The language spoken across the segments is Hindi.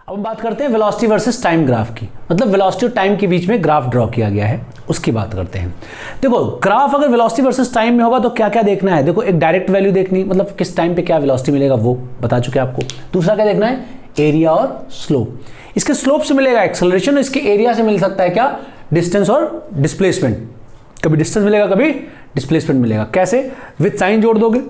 अब हम बात करते हैं वेलोसिटी वर्सेस टाइम ग्राफ की, मतलब वेलोसिटी और टाइम के बीच में ग्राफ ड्रॉ किया गया है, उसकी बात करते हैं। देखो ग्राफ अगर वेलोसिटी वर्सेस टाइम में होगा तो क्या क्या देखना है, देखो एक डायरेक्ट वैल्यू देखनी, मतलब किस टाइम पे क्या वेलोसिटी मिलेगा वो बता चुके आपको। दूसरा क्या देखना है, एरिया और स्लोप। इसके स्लोप से मिलेगा एक्सेलरेशन और इसके एरिया से मिल सकता है क्या, डिस्टेंस और डिस्प्लेसमेंट। कभी डिस्टेंस मिलेगा कभी डिस्प्लेसमेंट मिलेगा। कैसे, विद साइन जोड़ दोगे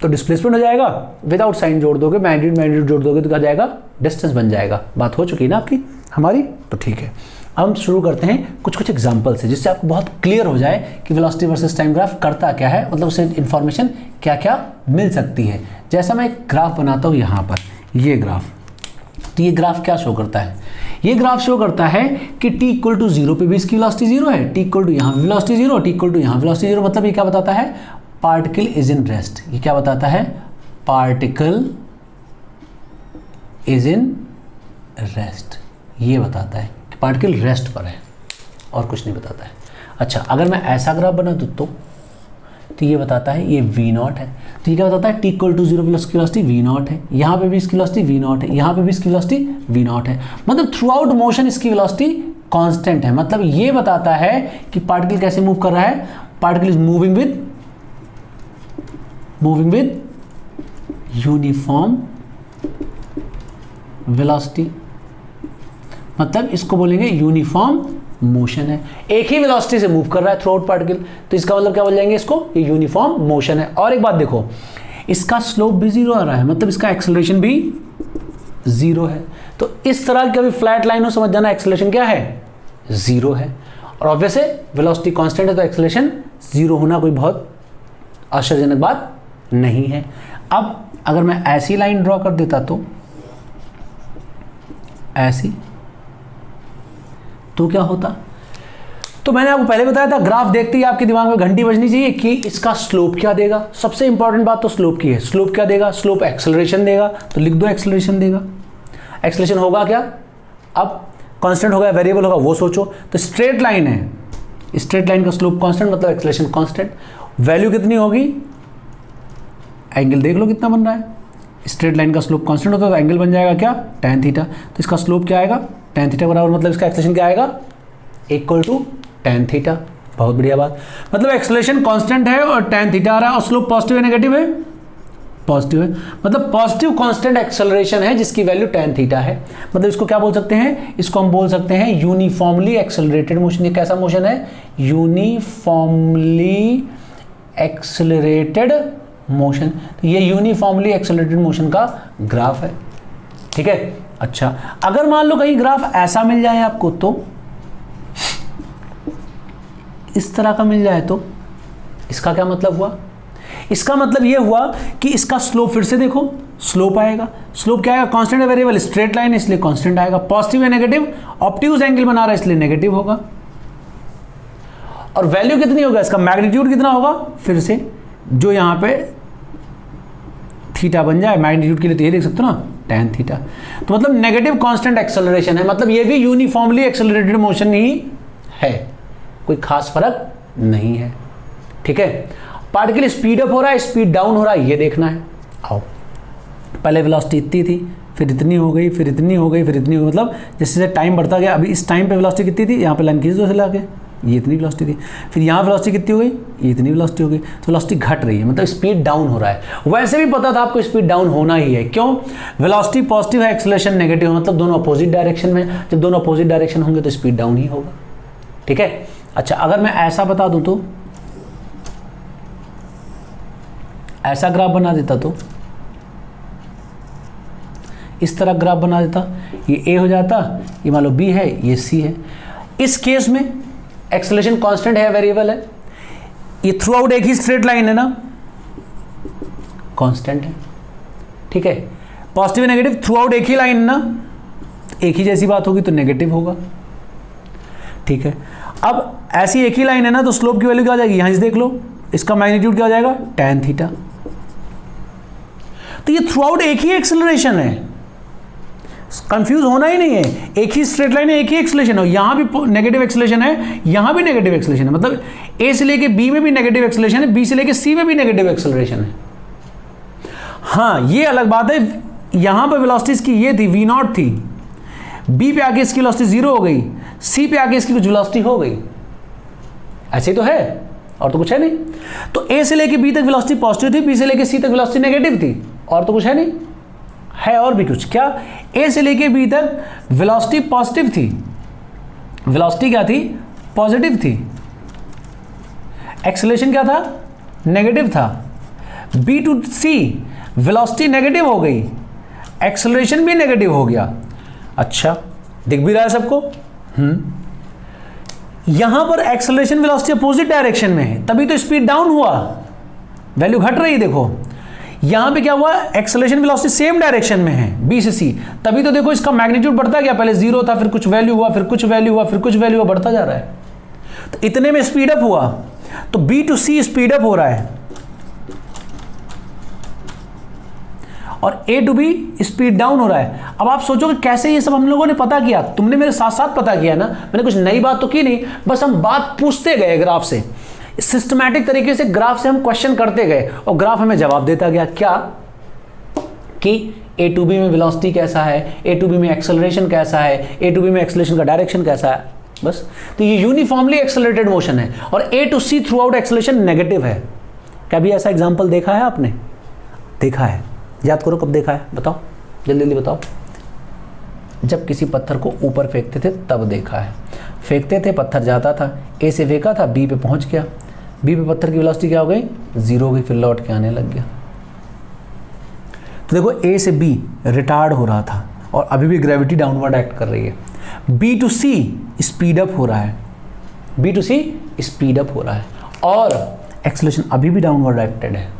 तो डिस्प्लेसमेंट हो जाएगा, विदाउट साइन जोड़ दोगे मैग्नीट्यूड जोड़ दोगे तो क्या जाएगा, डिस्टेंस बन जाएगा। बात हो चुकी है ना आपकी हमारी, तो ठीक है। अब हम शुरू करते हैं कुछ एग्जांपल से, जिससे आपको बहुत क्लियर हो जाए कि वेलोसिटी वर्सेस टाइम ग्राफ करता क्या है, मतलब उससे इंफॉर्मेशन क्या क्या मिल सकती है। जैसा मैं एक ग्राफ बनाता हूँ यहाँ पर, ये ग्राफ, तो ये ग्राफ क्या शो करता है, ये ग्राफ शो करता है कि t इक्वल टू 0 पे भी इसकी वेलोसिटी 0 है, t इक्वल टू यहाँ वेलोसिटी 0, t इक्वल टू यहाँ वेलोसिटी 0। मतलब ये क्या बताता है, पार्टिकल इज इन रेस्ट। ये क्या बताता है, पार्टिकल इज इन रेस्ट, ये बताता है कि पार्टिकल रेस्ट पर है और कुछ नहीं बताता है। अच्छा, अगर मैं ऐसा ग्राफ बना दूँ तो ये बताता है ये v0 है, तो ये क्या बताता है, t इक्वल टू 0 की वेलोसिटी v0 है, यहाँ पे भी इसकी वेलोसिटी v0 है, यहाँ पे भी इसकी वेलोसिटी v0 है। मतलब थ्रू आउट मोशन इसकी वेलोसिटी कांस्टेंट है। मतलब ये बताता है कि पार्टिकल कैसे मूव कर रहा है, particle is moving with uniform velocity, मतलब इसको बोलेंगे यूनिफॉर्म मोशन है, एक ही वेलोसिटी से मूव कर रहा है थ्रू आउट पार्टिकल, तो इसका मतलब क्या बोल जाएंगे इसको, ये यूनिफॉर्म मोशन है। और एक बात देखो, इसका स्लोप भी 0 आ रहा है, मतलब इसका एक्सेलरेशन भी 0 है। तो इस तरह की कभी फ्लैट लाइन हो समझ जाना एक्सेलरेशन क्या है, 0 है। और ऑब्वियस है वेलोसिटी कांस्टेंट है तो एक्सेलरेशन 0 होना कोई बहुत आश्चर्यजनक बात नहीं है। अब अगर मैं ऐसी लाइन ड्रॉ कर देता तो ऐसी, तो क्या होता, तो मैंने आपको पहले बताया था ग्राफ देखते ही आपके दिमाग में घंटी बजनी चाहिए कि इसका स्लोप क्या देगा। सबसे इंपॉर्टेंट बात तो स्लोप की है। स्लोप क्या देगा, स्लोप एक्सेलरेशन देगा, तो लिख दो एक्सेलरेशन देगा। एक्सेलरेशन होगा क्या, अब कांस्टेंट होगा वेरिएबल होगा वो सोचो। तो स्ट्रेट लाइन है, स्ट्रेट लाइन का स्लोप कांस्टेंट मतलब एक्सेलरेशन कांस्टेंट। वैल्यू कितनी होगी, एंगल देख लो कितना बन रहा है, स्ट्रेट लाइन का स्लोप कांस्टेंट होता है तो एंगल बन जाएगा क्या, tan थीटा। तो इसका स्लोप क्या आएगा, tan थीटा बराबर, मतलब इसका एक्सेलरेशन क्या आएगा, इक्वल टू tan थीटा। बहुत बढ़िया बात, मतलब एक्सेलरेशन कांस्टेंट है और tan थीटा आ रहा है और स्लोप पॉजिटिव है नेगेटिव है, पॉजिटिव है, मतलब पॉजिटिव कांस्टेंट एक्सेलरेशन है जिसकी वैल्यू tan थीटा है। मतलब इसको क्या बोल सकते हैं, इसको हम बोल सकते हैं यूनिफॉर्मली एक्सेलरेटेड मोशन। ये कैसा मोशन है, यूनिफॉर्मली एक्सेलरेटेड मोशन। तो ये यूनिफॉर्मली एक्सेलरेटेड मोशन का ग्राफ है, ठीक है। अच्छा, अगर मान लो कहीं ग्राफ ऐसा मिल जाए आपको, तो इस तरह का मिल जाए, तो इसका क्या मतलब हुआ, इसका मतलब ये हुआ कि इसका स्लोप फिर से देखो, स्लोप आएगा, स्लोप क्या आएगा, कांस्टेंट है वेरिएबल, स्ट्रेट लाइन इसलिए कांस्टेंट आएगा, पॉजिटिव है नेगेटिव, ऑब्ट्यूज एंगल बना रहा है इसलिए नेगेटिव होगा। और वैल्यू कितनी होगा, इसका मैग्नीट्यूड कितना होगा, फिर से जो यहां पे थीटा बन जाए मैग्नीट्यूड के लिए, तो ये देख सकते हो ना tan थीटा। तो मतलब नेगेटिव कांस्टेंट एक्सेलरेशन है, मतलब ये भी यूनिफॉर्मली एक्सेलरेटेड मोशन ही है, कोई खास फर्क नहीं है, ठीक है। पार्टिकल स्पीड अप हो रहा है, स्पीड डाउन हो रहा है, ये देखना है। आओ, पहले वेलोसिटी इतनी थी, फिर इतनी हो गई, फिर इतनी हो गई, फिर इतनी हो गई, मतलब जैसे जैसे टाइम बढ़ता गया। अभी इस टाइम पे वेलोसिटी कितनी थी, यहाँ पे लाइन खींच दो से लाके, ये इतनी वेलोसिटी थी, फिर यहाँ वेलोसिटी कितनी हो गई, ये इतनी वेलोसिटी हो गई, तो वेलोसिटी घट रही है, मतलब स्पीड डाउन हो रहा है। वैसे भी पता था आपको स्पीड डाउन होना ही है, क्यों, वेलोसिटी पॉजिटिव है, एक्सेलरेशन नेगेटिव है, मतलब दोनों अपोजिट डायरेक्शन में, जब दोनों अपोजिट डायरेक्शन होंगे तो स्पीड डाउन ही होगा, ठीक है। अच्छा, अगर मैं ऐसा बता दूं तो, ऐसा ग्राफ बना देता तो, इस तरह ग्राफ बना देता, ये A हो जाता, ये मान लो B है, ये C है। इस केस में एक्सेलरेशन कांस्टेंट है, वेरिएबल है, ये थ्रू आउट एक ही स्ट्रेट लाइन है ना, कांस्टेंट है, ठीक है। पॉजिटिव नेगेटिव थ्रू आउट एक ही लाइन है ना, एक ही जैसी बात होगी तो नेगेटिव होगा, ठीक है। अब ऐसी एक ही लाइन है ना, तो स्लोप की वैल्यू क्या आ जाएगी, यहां से देख लो, इसका मैग्नीट्यूड क्या हो जाएगा, tan थीटा। तो ये थ्रू आउट एक ही एक्सेलरेशन है, कंफ्यूज होना ही नहीं है, एक ही स्ट्रेट लाइन है, एक ही एक्सेलरेशन है, यहां भी नेगेटिव एक्सेलरेशन है, यहां भी नेगेटिव एक्सेलरेशन है, मतलब A से लेके B में भी नेगेटिव एक्सेलरेशन है, B से लेके C में भी नेगेटिव एक्सेलरेशन है। हाँ, ये अलग बात है, यहां पर वेलोसिटी की ये थी V0 थी, बी पे आके इसकी वेलोसिटी 0 हो गई, सी पे आके इसकी कुछ वेलोसिटी हो गई, ऐसे ही तो है, और तो कुछ है नहीं। तो ए से लेके बी तक वेलोसिटी पॉजिटिव थी, बी से लेके सी तक वेलोसिटी नेगेटिव थी, और तो कुछ है नहीं, है और भी कुछ। क्या? ए से लेके बी तक वेलोसिटी पॉजिटिव थी, वेलोसिटी क्या थी? पॉजिटिव थी। एक्सेलरेशन क्या था? नेगेटिव था। B to C velocity negative हो गई, एक्सेलरेशन भी नेगेटिव हो गया। अच्छा, दिख भी रहा है सबको? यहां पर एक्सेलरेशन वेलोसिटी अपोजिट डायरेक्शन में है, तभी तो स्पीड डाउन हुआ, वैल्यू घट रही। देखो यहां पे क्या हुआ? एक्सेलरेशन वेलोसिटी सेम डायरेक्शन में है, बी से सी, तभी तो देखो इसका मैग्नीट्यूड बढ़ता गया, पहले 0 था, फिर कुछ वैल्यू हुआ, फिर कुछ वैल्यू हुआ, फिर कुछ वैल्यू हुआ, बढ़ता जा रहा है। तो इतने में स्पीड अप हुआ, तो B to C speed up हो रहा है और A to B speed down हो रहा है। अब आप सोचोगे कैसे ये सब हम लोगों ने पता किया? तुमने मेरे साथ साथ पता किया ना, मैंने कुछ नई बात तो की नहीं, बस हम बात पूछते गए ग्राफ से, सिस्टमैटिक तरीके से ग्राफ से हम क्वेश्चन करते गए और ग्राफ हमें जवाब देता गया। क्या? कि ए टू बी में वेलोसिटी कैसा है, ए टू बी में एक्सेलरेशन कैसा है, ए टू बी में एक्सेलरेशन का डायरेक्शन कैसा है, बस। तो ये यूनिफॉर्मली एक्सेलरेटेड मोशन है और A to C throughout acceleration negative है। कभी ऐसा एग्जाम्पल देखा है आपने? देखा है? याद करो कब देखा है, बताओ, जल्दी जल्दी बताओ। जब किसी पत्थर को ऊपर फेंकते थे तब देखा है। फेंकते थे, पत्थर जाता था, ए से फेंका था, बी पे पहुंच गया, बी पे पत्थर की वेलोसिटी क्या हो गई? 0 हो गई, फिर लौट के आने लग गया। तो देखो ए से बी रिटार्ड हो रहा था और अभी भी ग्रेविटी डाउनवर्ड एक्ट कर रही है। B to C speed up हो रहा है, B to C speed up हो रहा है और एक्सेलरेशन अभी भी डाउनवर्ड एक्टेड है।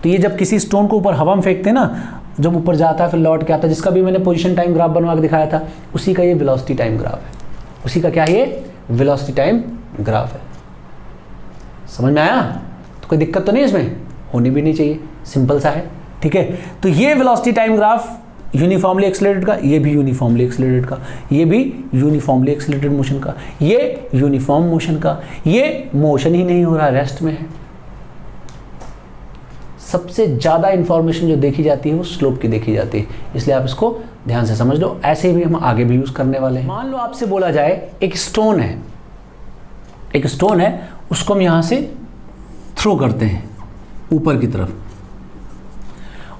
तो ये जब किसी स्टोन को ऊपर हवा में फेंकते हैं ना, जब ऊपर जाता है फिर लौट के आता है, जिसका भी मैंने पोजीशन टाइम ग्राफ बनवा के दिखाया था, उसी का ये वेलोसिटी टाइम ग्राफ है। उसी का क्या है? ये वेलोसिटी टाइम ग्राफ है। समझ में आया? तो कोई दिक्कत तो नहीं इसमें, होनी भी नहीं चाहिए, सिंपल सा है, ठीक है। तो ये velocity time graph uniformly accelerated का, ये भी यूनिफॉर्मली एक्सेलरेटेड का, ये भी यूनिफॉर्मली एक्सेलरेटेड मोशन का, ये यूनिफॉर्म मोशन का, ये मोशन ही नहीं हो रहा, रेस्ट में है। सबसे ज़्यादा इंफॉर्मेशन जो देखी जाती है वो स्लोप की देखी जाती है, इसलिए आप इसको ध्यान से समझ लो। ऐसे भी हम आगे भी यूज़ करने वाले हैं। मान लो आपसे बोला जाए एक स्टोन है, एक स्टोन है, उसको हम यहाँ से थ्रो करते हैं ऊपर की तरफ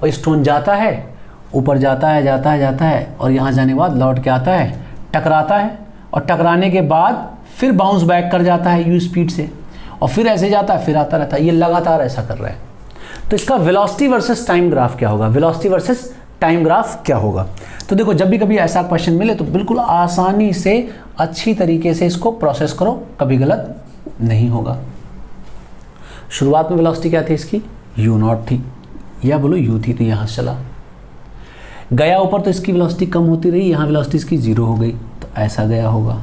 और स्टोन जाता है, ऊपर जाता है जाता है जाता है और यहाँ जाने के बाद लौट के आता है, टकराता है और टकराने के बाद फिर बाउंस बैक कर जाता है यू स्पीड से और फिर ऐसे जाता है, फिर आता रहता है। ये लगातार ऐसा कर रहा है। तो इसका वेलोसिटी वर्सेस टाइम ग्राफ क्या होगा? वेलोसिटी वर्सेस टाइम ग्राफ क्या होगा? तो देखो जब भी कभी ऐसा क्वेश्चन मिले तो बिल्कुल आसानी से अच्छी तरीके से इसको प्रोसेस करो, कभी गलत नहीं होगा। शुरुआत में वेलोसिटी क्या थी इसकी? u0 थी, या बोलो u थी, तो यहाँ से चला गया ऊपर, तो इसकी वेलोसिटी कम होती रही, यहाँ वेलोसिटी इसकी 0 हो गई, तो ऐसा गया होगा,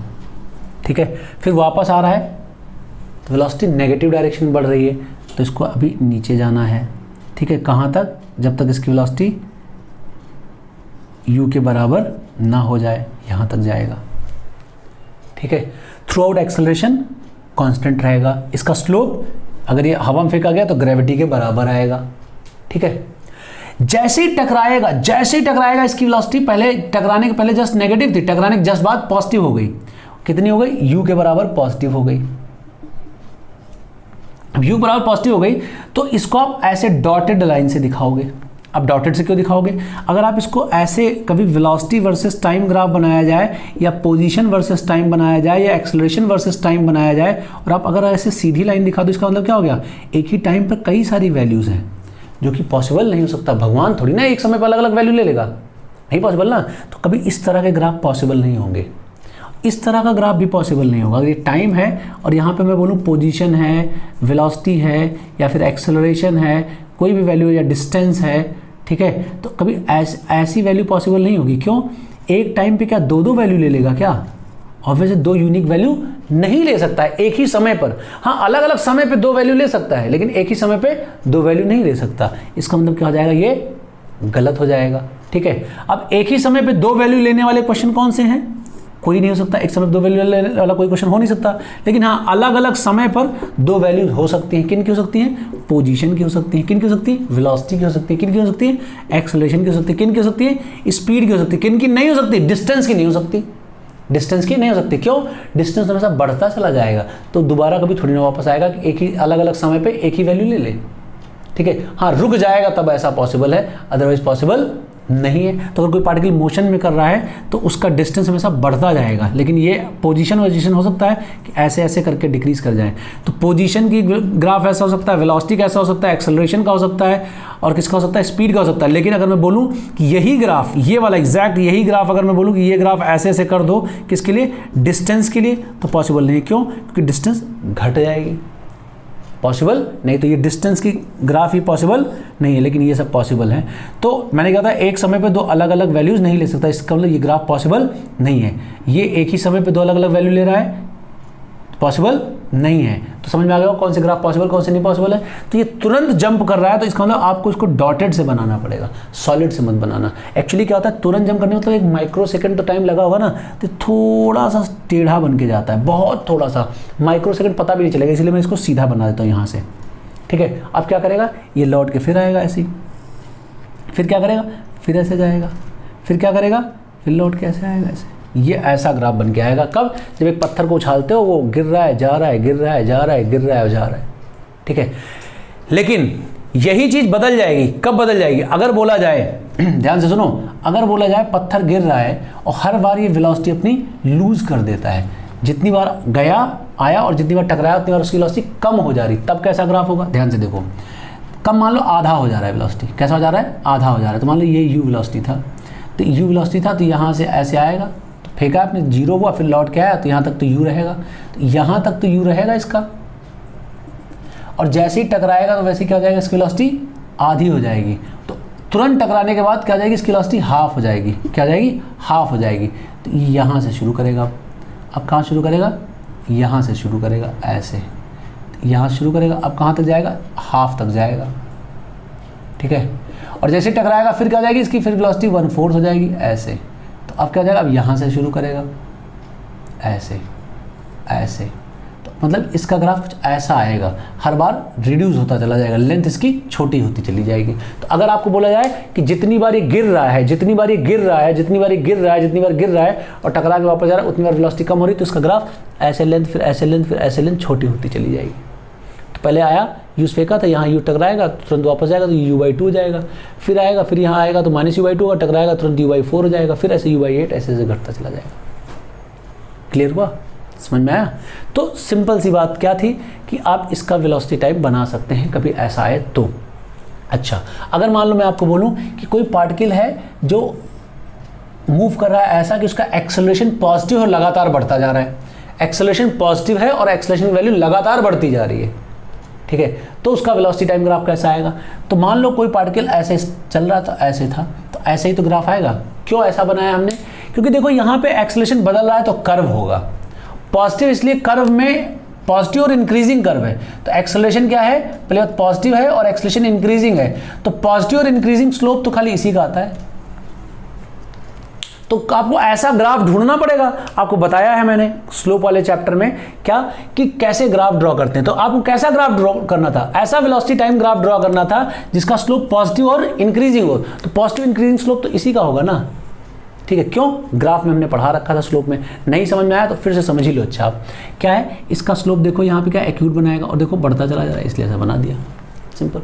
ठीक है। फिर वापस आ रहा है तो वेलोसिटी नेगेटिव डायरेक्शन में बढ़ रही है, तो इसको अभी नीचे जाना है, ठीक है। कहाँ तक? जब तक इसकी वेलोसिटी u के बराबर ना हो जाए, यहाँ तक जाएगा, ठीक है। थ्रू आउट एक्सेलरेशन कांस्टेंट रहेगा। इसका स्लोप अगर ये हवा में फेंका गया तो ग्रेविटी के बराबर आएगा, ठीक है। जैसे ही टकराएगा इसकी वेलोसिटी पहले टकराने के पहले जस्ट नेगेटिव थी, टकराने के जस्ट बाद पॉजिटिव हो गई। कितनी हो गई? u के बराबर पॉजिटिव हो गई। अब u बराबर पॉजिटिव हो गई तो इसको आप ऐसे डॉटेड लाइन से दिखाओगे। अब डॉटेड से क्यों दिखाओगे? अगर आप इसको ऐसे कभी वेलोसिटी वर्सेस टाइम ग्राफ बनाया जाए या पोजीशन वर्सेस टाइम बनाया जाए या एक्सेलरेशन वर्सेस टाइम बनाया जाए और आप अगर ऐसे सीधी लाइन दिखा दो, इसका मतलब क्या हो गया? एक ही टाइम पर कई सारी वैल्यूज़ हैं, जो कि पॉसिबल नहीं हो सकता। भगवान थोड़ी ना एक समय पर अलग अलग वैल्यू ले लेगा, नहीं पॉसिबल ना। तो कभी इस तरह के ग्राफ पॉसिबल नहीं होंगे, इस तरह का ग्राफ भी पॉसिबल नहीं होगा। अगर ये टाइम है और यहाँ पे मैं बोलूँ पोजीशन है, वेलोसिटी है या फिर एक्सेलरेशन है, कोई भी वैल्यू या डिस्टेंस है, ठीक है, तो कभी ऐसी वैल्यू पॉसिबल नहीं होगी। क्यों? एक टाइम पे क्या दो वैल्यू ले लेगा क्या? ऑब्वियसली 2 यूनिक वैल्यू नहीं ले सकता है एक ही समय पर। हाँ, अलग अलग समय पे 2 वैल्यू ले सकता है, लेकिन एक ही समय पे 2 वैल्यू नहीं ले सकता। इसका मतलब क्या हो जाएगा? ये गलत हो जाएगा, ठीक है। अब एक ही समय पे 2 वैल्यू लेने वाले क्वेश्चन कौन से हैं? कोई नहीं हो सकता, एक समय पर 2 वैल्यू वाला कोई क्वेश्चन हो नहीं सकता। लेकिन हाँ, अलग अलग समय पर 2 वैल्यूज हो सकती हैं। किन की हो सकती हैं? पोजीशन की हो सकती है। किन की हो सकती है? वेलोसिटी की हो सकती है। किन की हो सकती है? एक्सेलरेशन की हो सकती है। किन की हो सकती है? स्पीड की हो सकती है। किन की नहीं हो सकती? डिस्टेंस की नहीं हो सकती। डिस्टेंस की नहीं हो सकती। क्यों? डिस्टेंस हमेशा बढ़ता चला जाएगा, तो दोबारा कभी थोड़ी ना वापस आएगा कि एक ही अलग अलग समय पे एक ही वैल्यू ले ले। ठीक है, हाँ रुक जाएगा तब ऐसा पॉसिबल है, अदरवाइज पॉसिबल नहीं है। तो अगर कोई पार्टिकल मोशन में कर रहा है तो उसका डिस्टेंस हमेशा बढ़ता जाएगा, लेकिन ये पोजीशन हो सकता है कि ऐसे ऐसे करके डिक्रीज कर जाए। तो पोजीशन की ग्राफ ऐसा हो सकता है, वेलोसिटी का ऐसा हो सकता है, एक्सेलरेशन का हो सकता है, और किसका हो सकता है? स्पीड का हो सकता है। लेकिन अगर मैं बोलूँ कि यही ग्राफ, ये वाला एग्जैक्ट यही ग्राफ अगर मैं बोलूँ कि ये ग्राफ ऐसे ऐसे कर दो, किसके लिए? डिस्टेंस के लिए, तो पॉसिबल नहीं है। क्यों? क्योंकि डिस्टेंस घट जाएगी, पॉसिबल नहीं। तो ये डिस्टेंस की ग्राफ ही पॉसिबल नहीं है, लेकिन ये सब पॉसिबल है। तो मैंने कहा था एक समय पे 2 अलग अलग वैल्यूज नहीं ले सकता, इसका मतलब ये ग्राफ पॉसिबल नहीं है। ये एक ही समय पे 2 अलग अलग वैल्यू ले रहा है, पॉसिबल नहीं है। तो समझ में आ गया कौन से ग्राफ पॉसिबल, कौन से नहीं पॉसिबल है। तो ये तुरंत जंप कर रहा है, तो इसका मतलब आपको इसको डॉटेड से बनाना पड़ेगा, सॉलिड से मत बनाना। एक्चुअली क्या होता है, तुरंत जंप करने में मतलब 1 माइक्रो सेकंड तो टाइम लगा होगा ना, तो थोड़ा सा टेढ़ा बन के जाता है, बहुत थोड़ा सा, माइक्रो सेकंड पता भी नहीं चलेगा। इसलिए मैं इसको सीधा बना देता हूँ यहाँ से। ठीक है, अब क्या करेगा, ये लौट के फिर आएगा ऐसे ही, फिर क्या करेगा, फिर ऐसे जाएगा, फिर क्या करेगा, फिर लौट के ऐसे आएगा ऐसे। ये ऐसा ग्राफ बन के आएगा। कब? जब एक पत्थर को उछालते हो, वो गिर रहा है, जा रहा है, गिर रहा है, जा रहा है, गिर रहा है, जा रहा है। ठीक है, लेकिन यही चीज़ बदल जाएगी। कब बदल जाएगी? अगर बोला जाए, ध्यान से सुनो, अगर बोला जाए पत्थर गिर रहा है और हर बार ये वेलोसिटी अपनी लूज कर देता है, जितनी बार गया आया और जितनी बार टकराया उतनी बार उसकी वेलोसिटी कम हो जा रही, तब कैसा ग्राफ होगा? ध्यान से देखो, कम मान लो आधा हो जा रहा है वेलोसिटी। कैसा हो जा रहा है? आधा हो जा रहा है। तो मान लो ये u वेलोसिटी था, तो u वेलोसिटी था, तो यहाँ से ऐसे आएगा, तो फेंका आपने, 0 हुआ, फिर लौट के आया, तो यहाँ तक तो u रहेगा, तो यहाँ तक तो u रहेगा इसका, और जैसे ही टकराएगा तो वैसे ही क्या हो जाएगा, इसकी वेलोसिटी आधी हो जाएगी। तो तुरंत टकराने के बाद क्या हो जाएगी, इसकी वेलोसिटी हाफ हो जाएगी। क्या हो जाएगी? हाफ हो जाएगी। तो यहाँ से शुरू करेगा, अब कहाँ शुरू करेगा? यहाँ से शुरू करेगा ऐसे, यहाँ से शुरू करेगा, अब कहाँ तक जाएगा? हाफ तक जाएगा। ठीक है, और जैसे टकराएगा फिर क्या हो जाएगी, इसकी फिर वेलोसिटी 1/4 हो जाएगी ऐसे। तो अब क्या हो जाएगा, अब यहाँ से शुरू करेगा ऐसे ऐसे, तो मतलब इसका ग्राफ कुछ ऐसा आएगा, हर बार रिड्यूस होता चला जाएगा, लेंथ इसकी छोटी होती चली जाएगी। तो अगर आपको बोला जाए कि जितनी बार ये गिर रहा है, जितनी बार ये गिर रहा है, जितनी बार ये गिर रहा है, जितनी बार गिर रहा है और टकरा के वापस जा रहा है, उतनी बार वेलोसिटी कम हो रही, तो इसका ग्राफ ऐसे लेंथ, फिर ऐसे लेंथ, फिर ऐसे लेंथ छोटी होती चली जाएगी। तो पहले आया, यूज फेंका था, यहाँ यू टकराएगा, तुरंत वापस जाएगा तो u/2 हो जाएगा, फिर आएगा, फिर यहाँ आएगा तो -u/2 होगा, टकराएगा तुरंत u/4 हो जाएगा, फिर ऐसे u/8, ऐसे ऐसे घटता चला जाएगा। क्लियर हुआ? समझ में आया? तो सिंपल सी बात क्या थी कि आप इसका वेलोसिटी टाइम बना सकते हैं कभी ऐसा आए तो। अच्छा, अगर मान लो मैं आपको बोलूं कि कोई पार्टिकल है जो मूव कर रहा है ऐसा कि उसका एक्सेलरेशन पॉजिटिव और लगातार बढ़ता जा रहा है, एक्सेलरेशन पॉजिटिव है और एक्सेलरेशन की वैल्यू लगातार बढ़ती जा रही है। ठीक है, तो उसका वेलोसिटी टाइम ग्राफ कैसा आएगा? तो मान लो कोई पार्टिकल ऐसे चल रहा था, ऐसे था, तो ऐसे ही तो ग्राफ आएगा। क्यों ऐसा बनाया हमने? क्योंकि देखो यहाँ पे एक्सेलरेशन बदल रहा है तो कर्व होगा पॉजिटिव, इसलिए कर्व में पॉजिटिव और इंक्रीजिंग कर्व है, तो एक्सेलरेशन क्या है? पहले बात पॉजिटिव है और एक्सेलरेशन इंक्रीजिंग है, तो पॉजिटिव और इंक्रीजिंग स्लोप तो खाली इसी का आता है। तो आपको ऐसा ग्राफ ढूंढना पड़ेगा। आपको बताया है मैंने स्लोप वाले चैप्टर में क्या कि कैसे ग्राफ ड्रॉ करते हैं। तो आपको कैसा ग्राफ ड्रॉ करना था? ऐसा वेलोसिटी टाइम ग्राफ ड्रॉ करना था जिसका स्लोप पॉजिटिव और इंक्रीजिंग हो। तो पॉजिटिव इंक्रीजिंग स्लोप तो इसी का होगा ना। ठीक है, क्यों? ग्राफ में हमने पढ़ा रखा था स्लोप में। नहीं समझ में आया तो फिर से समझ ही लो। अच्छा, आप क्या है इसका स्लोप देखो, यहाँ पे क्या एक्यूट बनाएगा और देखो बढ़ता चला जा रहा है, इसलिए ऐसा बना दिया, सिंपल।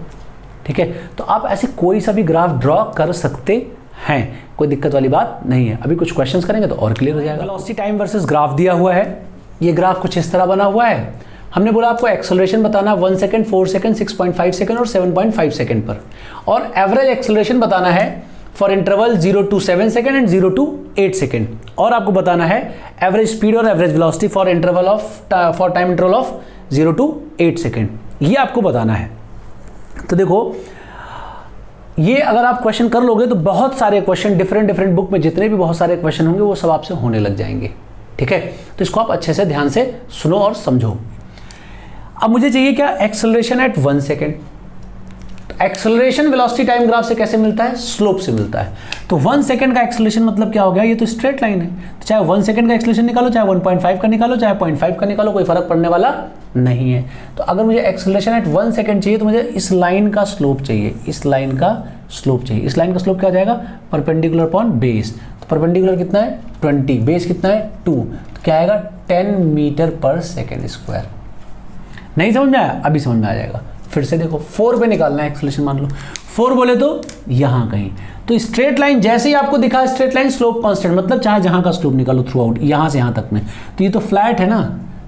ठीक है, तो आप ऐसे कोई सा भी ग्राफ ड्रॉ कर सकते हैं, कोई दिक्कत वाली बात नहीं है। अभी कुछ क्वेश्चंस करेंगे तो और क्लियर हो जाएगा। वेलोसिटी टाइम वर्सेस ग्राफ दिया हुआ है। ये ग्राफ कुछ इस तरह बना हुआ है। हमने बोला आपको एक्सेलरेशन बताना 1 सेकंड, 4 सेकंड, 6.5 सेकंड और 7.5 सेकंड पर, और एवरेज एक्सेलरेशन बताना है for interval 0 to 7 second and 0 to 8 second, और आपको बताना है एवरेज स्पीड और average velocity for interval of for time interval of 0 to 8 second. ये आपको बताना है। तो देखो ये अगर आप क्वेश्चन कर लोगे तो बहुत सारे क्वेश्चन डिफरेंट बुक में जितने भी बहुत सारे क्वेश्चन होंगे वो सब आपसे होने लग जाएंगे। ठीक है, तो इसको आप अच्छे से ध्यान से सुनो और समझो। अब मुझे चाहिए क्या? Acceleration at 1 second. Acceleration velocity time graph से कैसे मिलता है? स्लोप से मिलता है। तो 1 सेकंड का एक्सेलरेशन मतलब क्या हो गया? ये तो स्ट्रेट लाइन है, तो चाहे 1 सेकंड का एक्सेलरेशन निकालो, चाहे 1.5 का निकालो, चाहे 0.5 का निकालो, कोई फर्क पड़ने वाला नहीं है। तो अगर मुझे एक्सेलरेशन एट 1 सेकंड चाहिए तो मुझे इस लाइन का स्लोप चाहिए, इस लाइन का स्लोप चाहिए। इस लाइन का स्लोप क्या हो जाएगा? Perpendicular upon base. तो परपेंडिकुलर कितना है? 20, बेस कितना है? 2, तो क्या आएगा? 10 मीटर पर सेकेंड स्क्वायर। नहीं समझ में आया? अभी समझ में आ जाएगा। फिर से देखो, 4 पे निकालना है एक्सेलरेशन, मान लो 4 बोले तो यहाँ कहीं। तो स्ट्रेट लाइन जैसे ही आपको दिखा स्ट्रेट लाइन स्लोप कांस्टेंट, मतलब चाहे जहाँ का स्लोप निकालो थ्रू आउट, यहाँ से यहाँ तक में, तो ये तो फ्लैट है ना,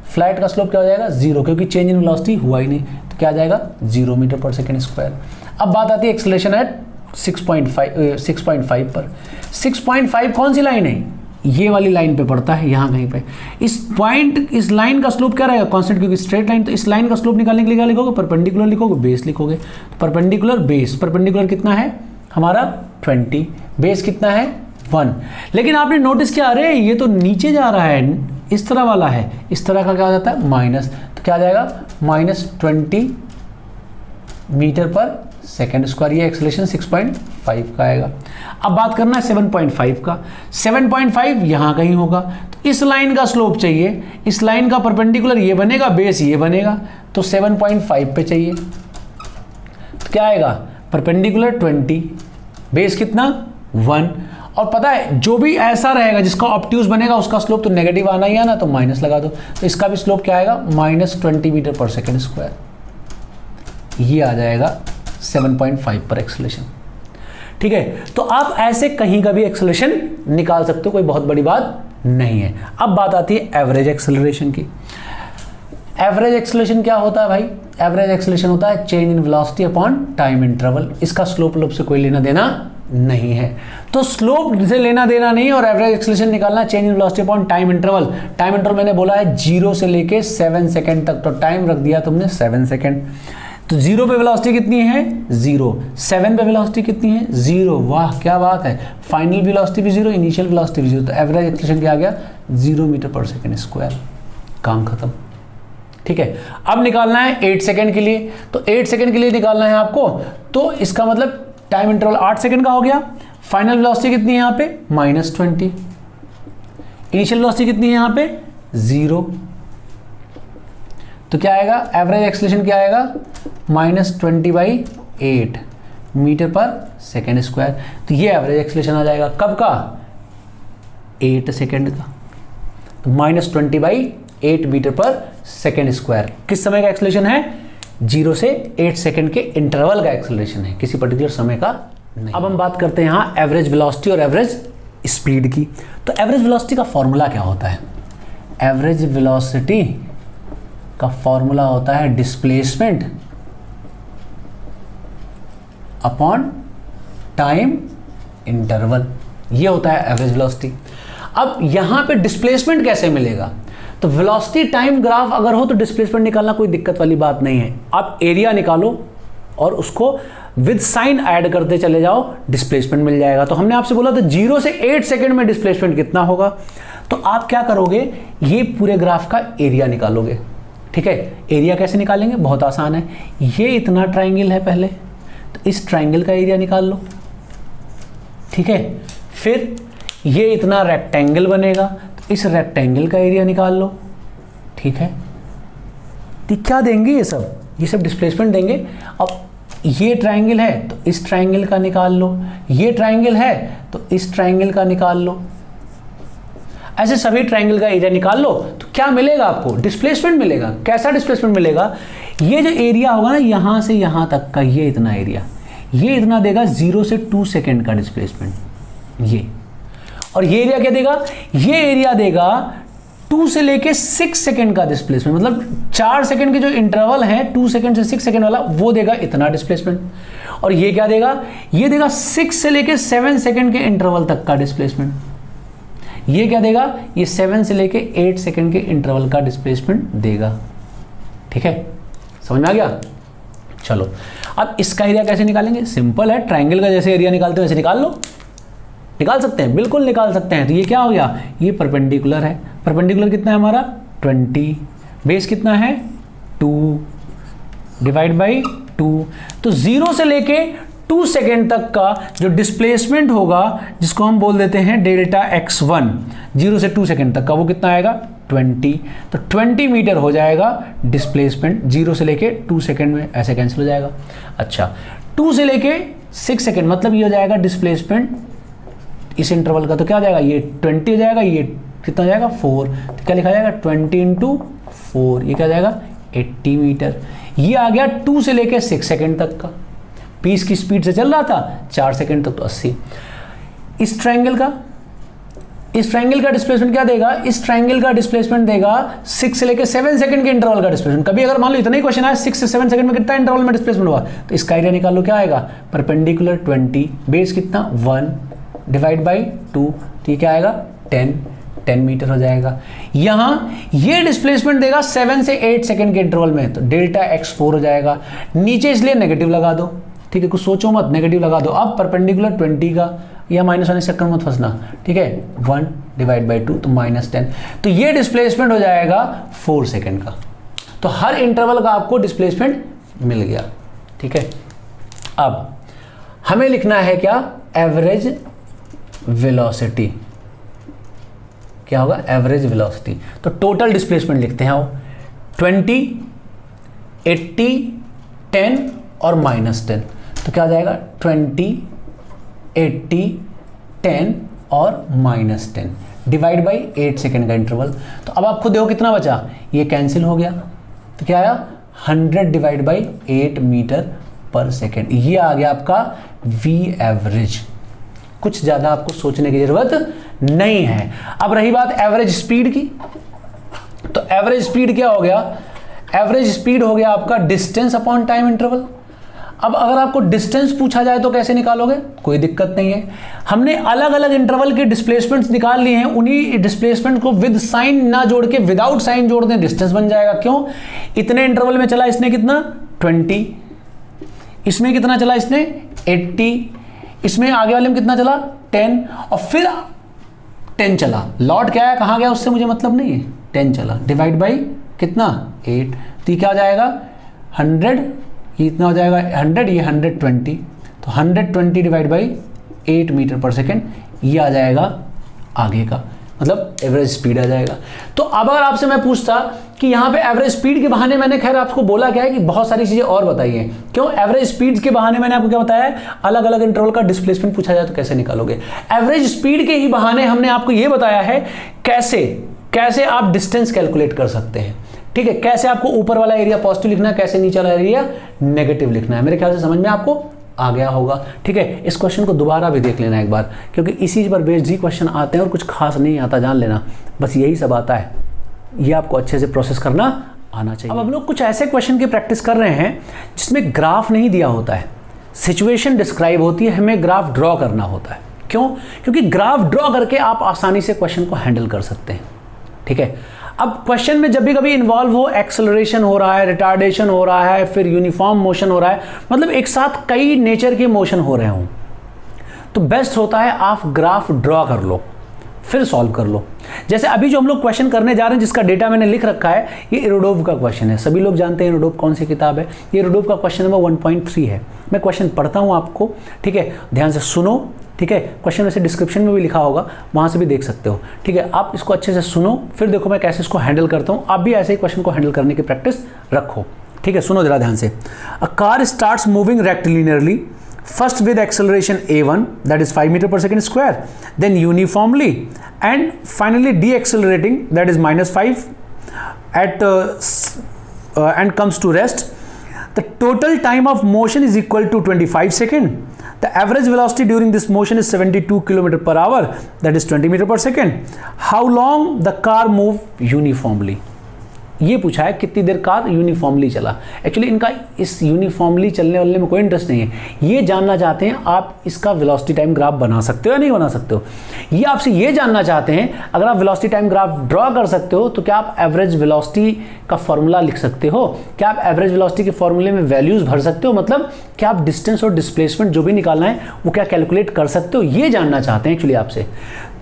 फ्लैट का स्लोप क्या हो जाएगा? 0, क्योंकि चेंज इन वेलोसिटी हुआ ही नहीं, तो क्या आ जाएगा? 0 मीटर पर सेकेंड स्क्वायर। अब बात आती है एक्सेलरेशन एट 6.5 पर। 6.5 कौन सी लाइन है? ये वाली लाइन पे पड़ता है, यहाँ कहीं पे। इस लाइन का स्लोप क्या रहेगा? कांस्टेंट, क्योंकि स्ट्रेट लाइन। तो इस लाइन का स्लोप निकालने के लिए क्या लिखोगे? परपेंडिकुलर लिखोगे, बेस लिखोगे। परपेंडिकुलर बेस, परपेंडिकुलर कितना है हमारा? 20, बेस कितना है? 1। लेकिन आपने नोटिस किया, अरे ये तो नीचे जा रहा है, इस तरह वाला है, इस तरह का क्या हो जाता है? माइनस। तो क्या आ जाएगा? -20 मीटर पर सेकेंड स्क्वायर। ये एक्सेलरेशन 6.5 का आएगा। अब बात करना है 7.5 का। 7.5 यहाँ कहीं होगा, तो इस लाइन का स्लोप चाहिए, इस लाइन का परपेंडिकुलर ये बनेगा, बेस ये बनेगा, तो 7.5 पे चाहिए। तो क्या आएगा? परपेंडिकुलर 20, बेस कितना? 1। और पता है जो भी ऐसा रहेगा जिसका ऑब्ट्यूज बनेगा उसका स्लोप तो नेगेटिव आना ही आना, तो माइनस लगा दो। तो इसका भी स्लोप क्या आएगा? -20 मीटर पर सेकेंड स्क्वायर। ये आ जाएगा 7.5 पर एक्सेलरेशन। ठीक है, तो आप ऐसे कहीं का भी एक्सेलरेशन निकाल सकते हो, कोई बहुत बड़ी बात नहीं है। अब बात आती है एवरेज एक्सेलरेशन की। एवरेज एक्सेलरेशन क्या होता है भाई? एवरेज एक्सेलरेशन होता है change in velocity upon time interval. इसका स्लोप लोप से कोई लेना देना नहीं है, तो स्लोप से लेना देना नहीं, और एवरेज एक्सेलरेशन निकालना change in velocity upon time interval. Time interval मैंने बोला है 0 से लेके 7 सेकंड तक, तो टाइम रख दिया तुमने 7 सेकंड। तो 0 पे वेलोसिटी कितनी है? 0। 7 पे वेलोसिटी कितनी है? 0। वाह क्या बात है, फाइनल वेलोसिटी भी 0, इनिशियल वेलोसिटी भी 0, तो एवरेज एक्सेलरेशन क्या आ गया? 0 मीटर पर सेकेंड स्क्वायर। काम खत्म। ठीक है, अब निकालना है 8 सेकंड के लिए। तो 8 सेकंड के लिए निकालना है आपको, तो इसका मतलब टाइम इंटरवल 8 सेकंड का हो गया। फाइनल वेलोसिटी कितनी है यहाँ पे? -20। इनिशियल वेलोसिटी कितनी है यहाँ पे? 0। तो क्या आएगा? एवरेज एक्सेलरेशन क्या आएगा? -20/8 मीटर पर सेकेंड स्क्वायर। तो ये एवरेज एक्सेलरेशन आ जाएगा, कब का? 8 सेकेंड का। तो -20/8 मीटर पर सेकेंड स्क्वायर किस समय का एक्सेलरेशन है? 0 से 8 सेकेंड के इंटरवल का एक्सेलरेशन है, किसी पर्टिकुलर समय का नहीं। अब हम बात करते हैं यहाँ एवरेज वेलोसिटी और एवरेज स्पीड की। तो एवरेज वेलोसिटी का फॉर्मूला क्या होता है? एवरेज वेलोसिटी का फॉर्मूला होता है डिस्प्लेसमेंट अपॉन टाइम इंटरवल। ये होता है एवरेज वेलोसिटी। अब यहां पे डिस्प्लेसमेंट कैसे मिलेगा? तो वेलोसिटी टाइम ग्राफ अगर हो तो डिस्प्लेसमेंट निकालना कोई दिक्कत वाली बात नहीं है। आप एरिया निकालो और उसको विद साइन ऐड करते चले जाओ, डिस्प्लेसमेंट मिल जाएगा। तो हमने आपसे बोला था 0 से 8 सेकंड में डिस्प्लेसमेंट कितना होगा, तो आप क्या करोगे? ये पूरे ग्राफ का एरिया निकालोगे। ठीक है, एरिया कैसे निकालेंगे? बहुत आसान है। ये इतना ट्राइंगल है पहले, तो इस ट्राइंगल का एरिया निकाल लो। ठीक है, फिर ये इतना रेक्टेंगल बनेगा, तो इस रेक्टेंगल का एरिया निकाल लो। ठीक है, तो क्या देंगे ये सब? ये सब डिस्प्लेसमेंट देंगे। अब ये ट्राइंगल है तो इस ट्राइंगल का निकाल लो, ये ट्राइंगल है तो इस ट्राइंगल का निकाल लो। ऐसे सभी ट्राइंगल का एरिया निकाल लो, तो क्या मिलेगा आपको? डिस्प्लेसमेंट मिलेगा। कैसा डिस्प्लेसमेंट मिलेगा? ये जो एरिया होगा ना यहां से यहां तक का, ये इतना एरिया, ये इतना देगा 0 से 2 सेकेंड का डिस्प्लेसमेंट ये। और ये एरिया क्या देगा? ये एरिया देगा 2 से लेके 6 सेकेंड का डिस्प्लेसमेंट, मतलब 4 सेकेंड के जो इंटरवल है 2 सेकेंड से 6 सेकेंड वाला, वो देगा इतना डिस्प्लेसमेंट। और ये क्या देगा? ये देगा 6 से लेके 7 सेकेंड के इंटरवल तक का डिस्प्लेसमेंट। ये क्या देगा? ये 7 से लेके 8 सेकेंड के इंटरवल का डिस्प्लेसमेंट देगा। ठीक है, समझ में आ गया? चलो, अब इसका एरिया कैसे निकालेंगे? सिंपल है, ट्राइंगल का जैसे एरिया निकालते हो वैसे निकाल लो। निकाल सकते हैं, बिल्कुल निकाल सकते हैं। तो ये क्या हो गया? ये परपेंडिकुलर है। परपेंडिकुलर कितना है हमारा? 20। बेस कितना है? 2 डिवाइड बाई 2, तो 0 से लेके 2 सेकेंड तक का जो डिस्प्लेसमेंट होगा, जिसको हम बोल देते हैं डेल्टा x1, 0 से 2 सेकेंड तक का, वो कितना आएगा 20, तो 20 मीटर हो जाएगा डिस्प्लेसमेंट 0 से लेके 2 सेकेंड में, ऐसे कैंसिल हो जाएगा। अच्छा 2 से लेके 6 सेकेंड, मतलब ये हो जाएगा डिस्प्लेसमेंट इस इंटरवल का, तो क्या हो जाएगा, ये 20 हो जाएगा, ये कितना हो जाएगा 4, तो क्या लिखा जाएगा 20 इंटू 4, ये क्या हो जाएगा 80 मीटर। ये आ गया 2 से लेके 6 सेकेंड तक का, पीस की स्पीड से चल रहा था 4 सेकेंड तक, तो 80। इस ट्रायंगल का डिस्प्लेसमेंट क्या देगा, इस ट्रायंगल का डिस्प्लेसमेंट देगा 6 से लेके 7 सेकंड के इंटरवल का डिस्प्लेसमेंट। कभी अगर मान लो इतना ही क्वेश्चन आया 6 से 7 सेकंड में कितना इंटरवल में डिस्प्लेसमेंट हुआ, तो इसका एरिया निकाल लो, क्या आएगा परपेंडिकुलर 20, बेस कितना 1 डिवाइड बाई 2, तो क्या आएगा 10 मीटर हो जाएगा। यहां ये डिस्प्लेसमेंट देगा 7 से 8 सेकंड के इंटरवल में, तो डेल्टा x4 हो जाएगा। नीचे इसलिए नेगेटिव लगा दो, ठीक है, कुछ सोचो मत, नेगेटिव लगा दो। अब परपेंडिकुलर 20 का, या माइनस वाले चक्कर मत फंसना, ठीक है, 1 डिवाइड बाई 2, तो -10, तो ये डिस्प्लेसमेंट हो जाएगा 4 सेकंड का। तो हर इंटरवल का आपको डिस्प्लेसमेंट मिल गया, ठीक है। अब हमें लिखना है क्या, एवरेज वेलोसिटी, क्या होगा एवरेज वेलोसिटी। तो टोटल डिस्प्लेसमेंट लिखते हैं, 20, 80, 10 और -10, तो क्या हो जाएगा 20, 80, 10 और -10 डिवाइड बाई 8 सेकेंड का इंटरवल। तो अब आप खुद देखो कितना बचा, ये कैंसिल हो गया, तो क्या आया 100 डिवाइड बाई 8 मीटर पर सेकेंड। ये आ गया आपका V एवरेज। कुछ ज़्यादा आपको सोचने की जरूरत नहीं है। अब रही बात एवरेज स्पीड की, तो एवरेज स्पीड क्या हो गया, एवरेज स्पीड हो गया आपका डिस्टेंस अपॉन टाइम इंटरवल। अब अगर आपको डिस्टेंस पूछा जाए तो कैसे निकालोगे, कोई दिक्कत नहीं है। हमने अलग अलग इंटरवल के डिस्प्लेसमेंट्स निकाल लिए हैं, उन्हीं डिस्प्लेसमेंट को विद साइन ना जोड़ के विदाउट साइन जोड़ दें, डिस्टेंस बन जाएगा। क्यों, इतने इंटरवल में चला इसने कितना 20, इसमें कितना चला इसने 80, इसमें आगे वाले में कितना चला 10, और फिर 10 चला, लौट क्या आया कहाँ गया उससे मुझे मतलब नहीं है, 10 चला डिवाइड बाई कितना 8, तो क्या हो जाएगा 100, ये इतना हो जाएगा 100, ये 120, तो 120 डिवाइड बाई 8 मीटर पर सेकेंड, ये आ जाएगा आगे का, मतलब एवरेज स्पीड आ जाएगा। तो अब अगर आपसे मैं पूछता कि यहाँ पे एवरेज स्पीड के बहाने मैंने खैर आपको बोला क्या है कि बहुत सारी चीज़ें और बताइए, क्यों एवरेज स्पीड के बहाने मैंने आपको क्या बताया है, अलग अलग इंटरवल का डिस्प्लेसमेंट पूछा जाए तो कैसे निकालोगे। एवरेज स्पीड के ही बहाने हमने आपको ये बताया है कैसे आप डिस्टेंस कैलकुलेट कर सकते हैं, ठीक है, कैसे आपको ऊपर वाला एरिया पॉजिटिव लिखना है, कैसे नीचे वाला एरिया नेगेटिव लिखना है। मेरे ख्याल से समझ में आपको आ गया होगा, ठीक है। इस क्वेश्चन को दोबारा भी देख लेना एक बार, क्योंकि इसी पर बेस्ड ही क्वेश्चन आते हैं और कुछ खास नहीं आता, जान लेना, बस यही सब आता है, ये आपको अच्छे से प्रोसेस करना आना चाहिए। अब हम लोग कुछ ऐसे क्वेश्चन की प्रैक्टिस कर रहे हैं जिसमें ग्राफ नहीं दिया होता है, सिचुएशन डिस्क्राइब होती है, हमें ग्राफ ड्रॉ करना होता है। क्यों, क्योंकि ग्राफ ड्रॉ करके आप आसानी से क्वेश्चन को हैंडल कर सकते हैं, ठीक है। अब क्वेश्चन में जब भी कभी इन्वॉल्व हो, एक्सेलरेशन हो रहा है, रिटार्डेशन हो रहा है, फिर यूनिफॉर्म मोशन हो रहा है, मतलब एक साथ कई नेचर के मोशन हो रहे हों, तो बेस्ट होता है आप ग्राफ ड्रॉ कर लो फिर सॉल्व कर लो। जैसे अभी जो हम लोग क्वेश्चन करने जा रहे हैं जिसका डेटा मैंने लिख रखा है, ये इरोडोव का क्वेश्चन है, सभी लोग जानते हैं इरोडोव कौन सी किताब है, ये इरोडोव का क्वेश्चन नंबर 1.3 है। मैं क्वेश्चन पढ़ता हूँ आपको, ठीक है, ध्यान से सुनो, ठीक है। क्वेश्चन वैसे डिस्क्रिप्शन में भी लिखा होगा, वहाँ से भी देख सकते हो, ठीक है। आप इसको अच्छे से सुनो, फिर देखो मैं कैसे इसको हैंडल करता हूँ। आप भी ऐसे ही क्वेश्चन को हैंडल करने की प्रैक्टिस रखो, ठीक है। सुनो जरा ध्यान से। A car starts moving rectilinearly, first with acceleration a1, that is 5 meter per second square, then uniformly, and finally deaccelerating, that is -5 at and comes to rest. The total time of motion is equal to 25 seconds. The average velocity during this motion is 72 km per hour, that is 20 meter per second. How long the car moved uniformly? ये पूछा है कितनी देर कार यूनिफॉर्मली चला। एक्चुअली इनका इस यूनिफॉर्मली चलने वाले में कोई इंटरेस्ट नहीं है, ये जानना चाहते हैं आप इसका वेलोसिटी टाइम ग्राफ बना सकते हो या नहीं बना सकते हो। ये आपसे ये जानना चाहते हैं अगर आप वेलोसिटी टाइम ग्राफ ड्रॉ कर सकते हो तो क्या आप एवरेज वेलोसिटी का फॉर्मूला लिख सकते हो, क्या आप एवरेज वेलोसिटी के फॉर्मूले में वैल्यूज भर सकते हो, मतलब क्या आप डिस्टेंस और डिस्प्लेसमेंट जो भी निकालना है वो क्या कैलकुलेट कर सकते हो, ये जानना चाहते हैं एक्चुअली आपसे।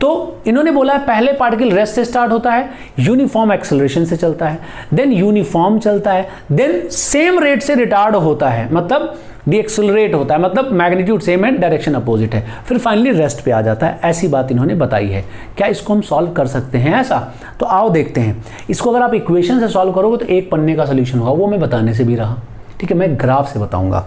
तो इन्होंने बोला है पहले पार्टिकल रेस्ट से स्टार्ट होता है, यूनिफॉर्म एक्सेलरेशन से चलता है, देन यूनिफॉर्म चलता है, देन सेम रेट से रिटार्ड होता है, मतलब डीएक्सेलरेट होता है, मतलब मैग्नीट्यूड सेम है, डायरेक्शन अपोजिट है, फिर फाइनली रेस्ट पे आ जाता है। ऐसी बात इन्होंने बताई है। क्या इसको हम सॉल्व कर सकते हैं ऐसा? तो आओ देखते हैं। इसको अगर आप इक्वेशन से सॉल्व करोगे तो एक पन्ने का सोल्यूशन होगा, वो मैं बताने से भी रहा, ठीक है, मैं ग्राफ से बताऊंगा।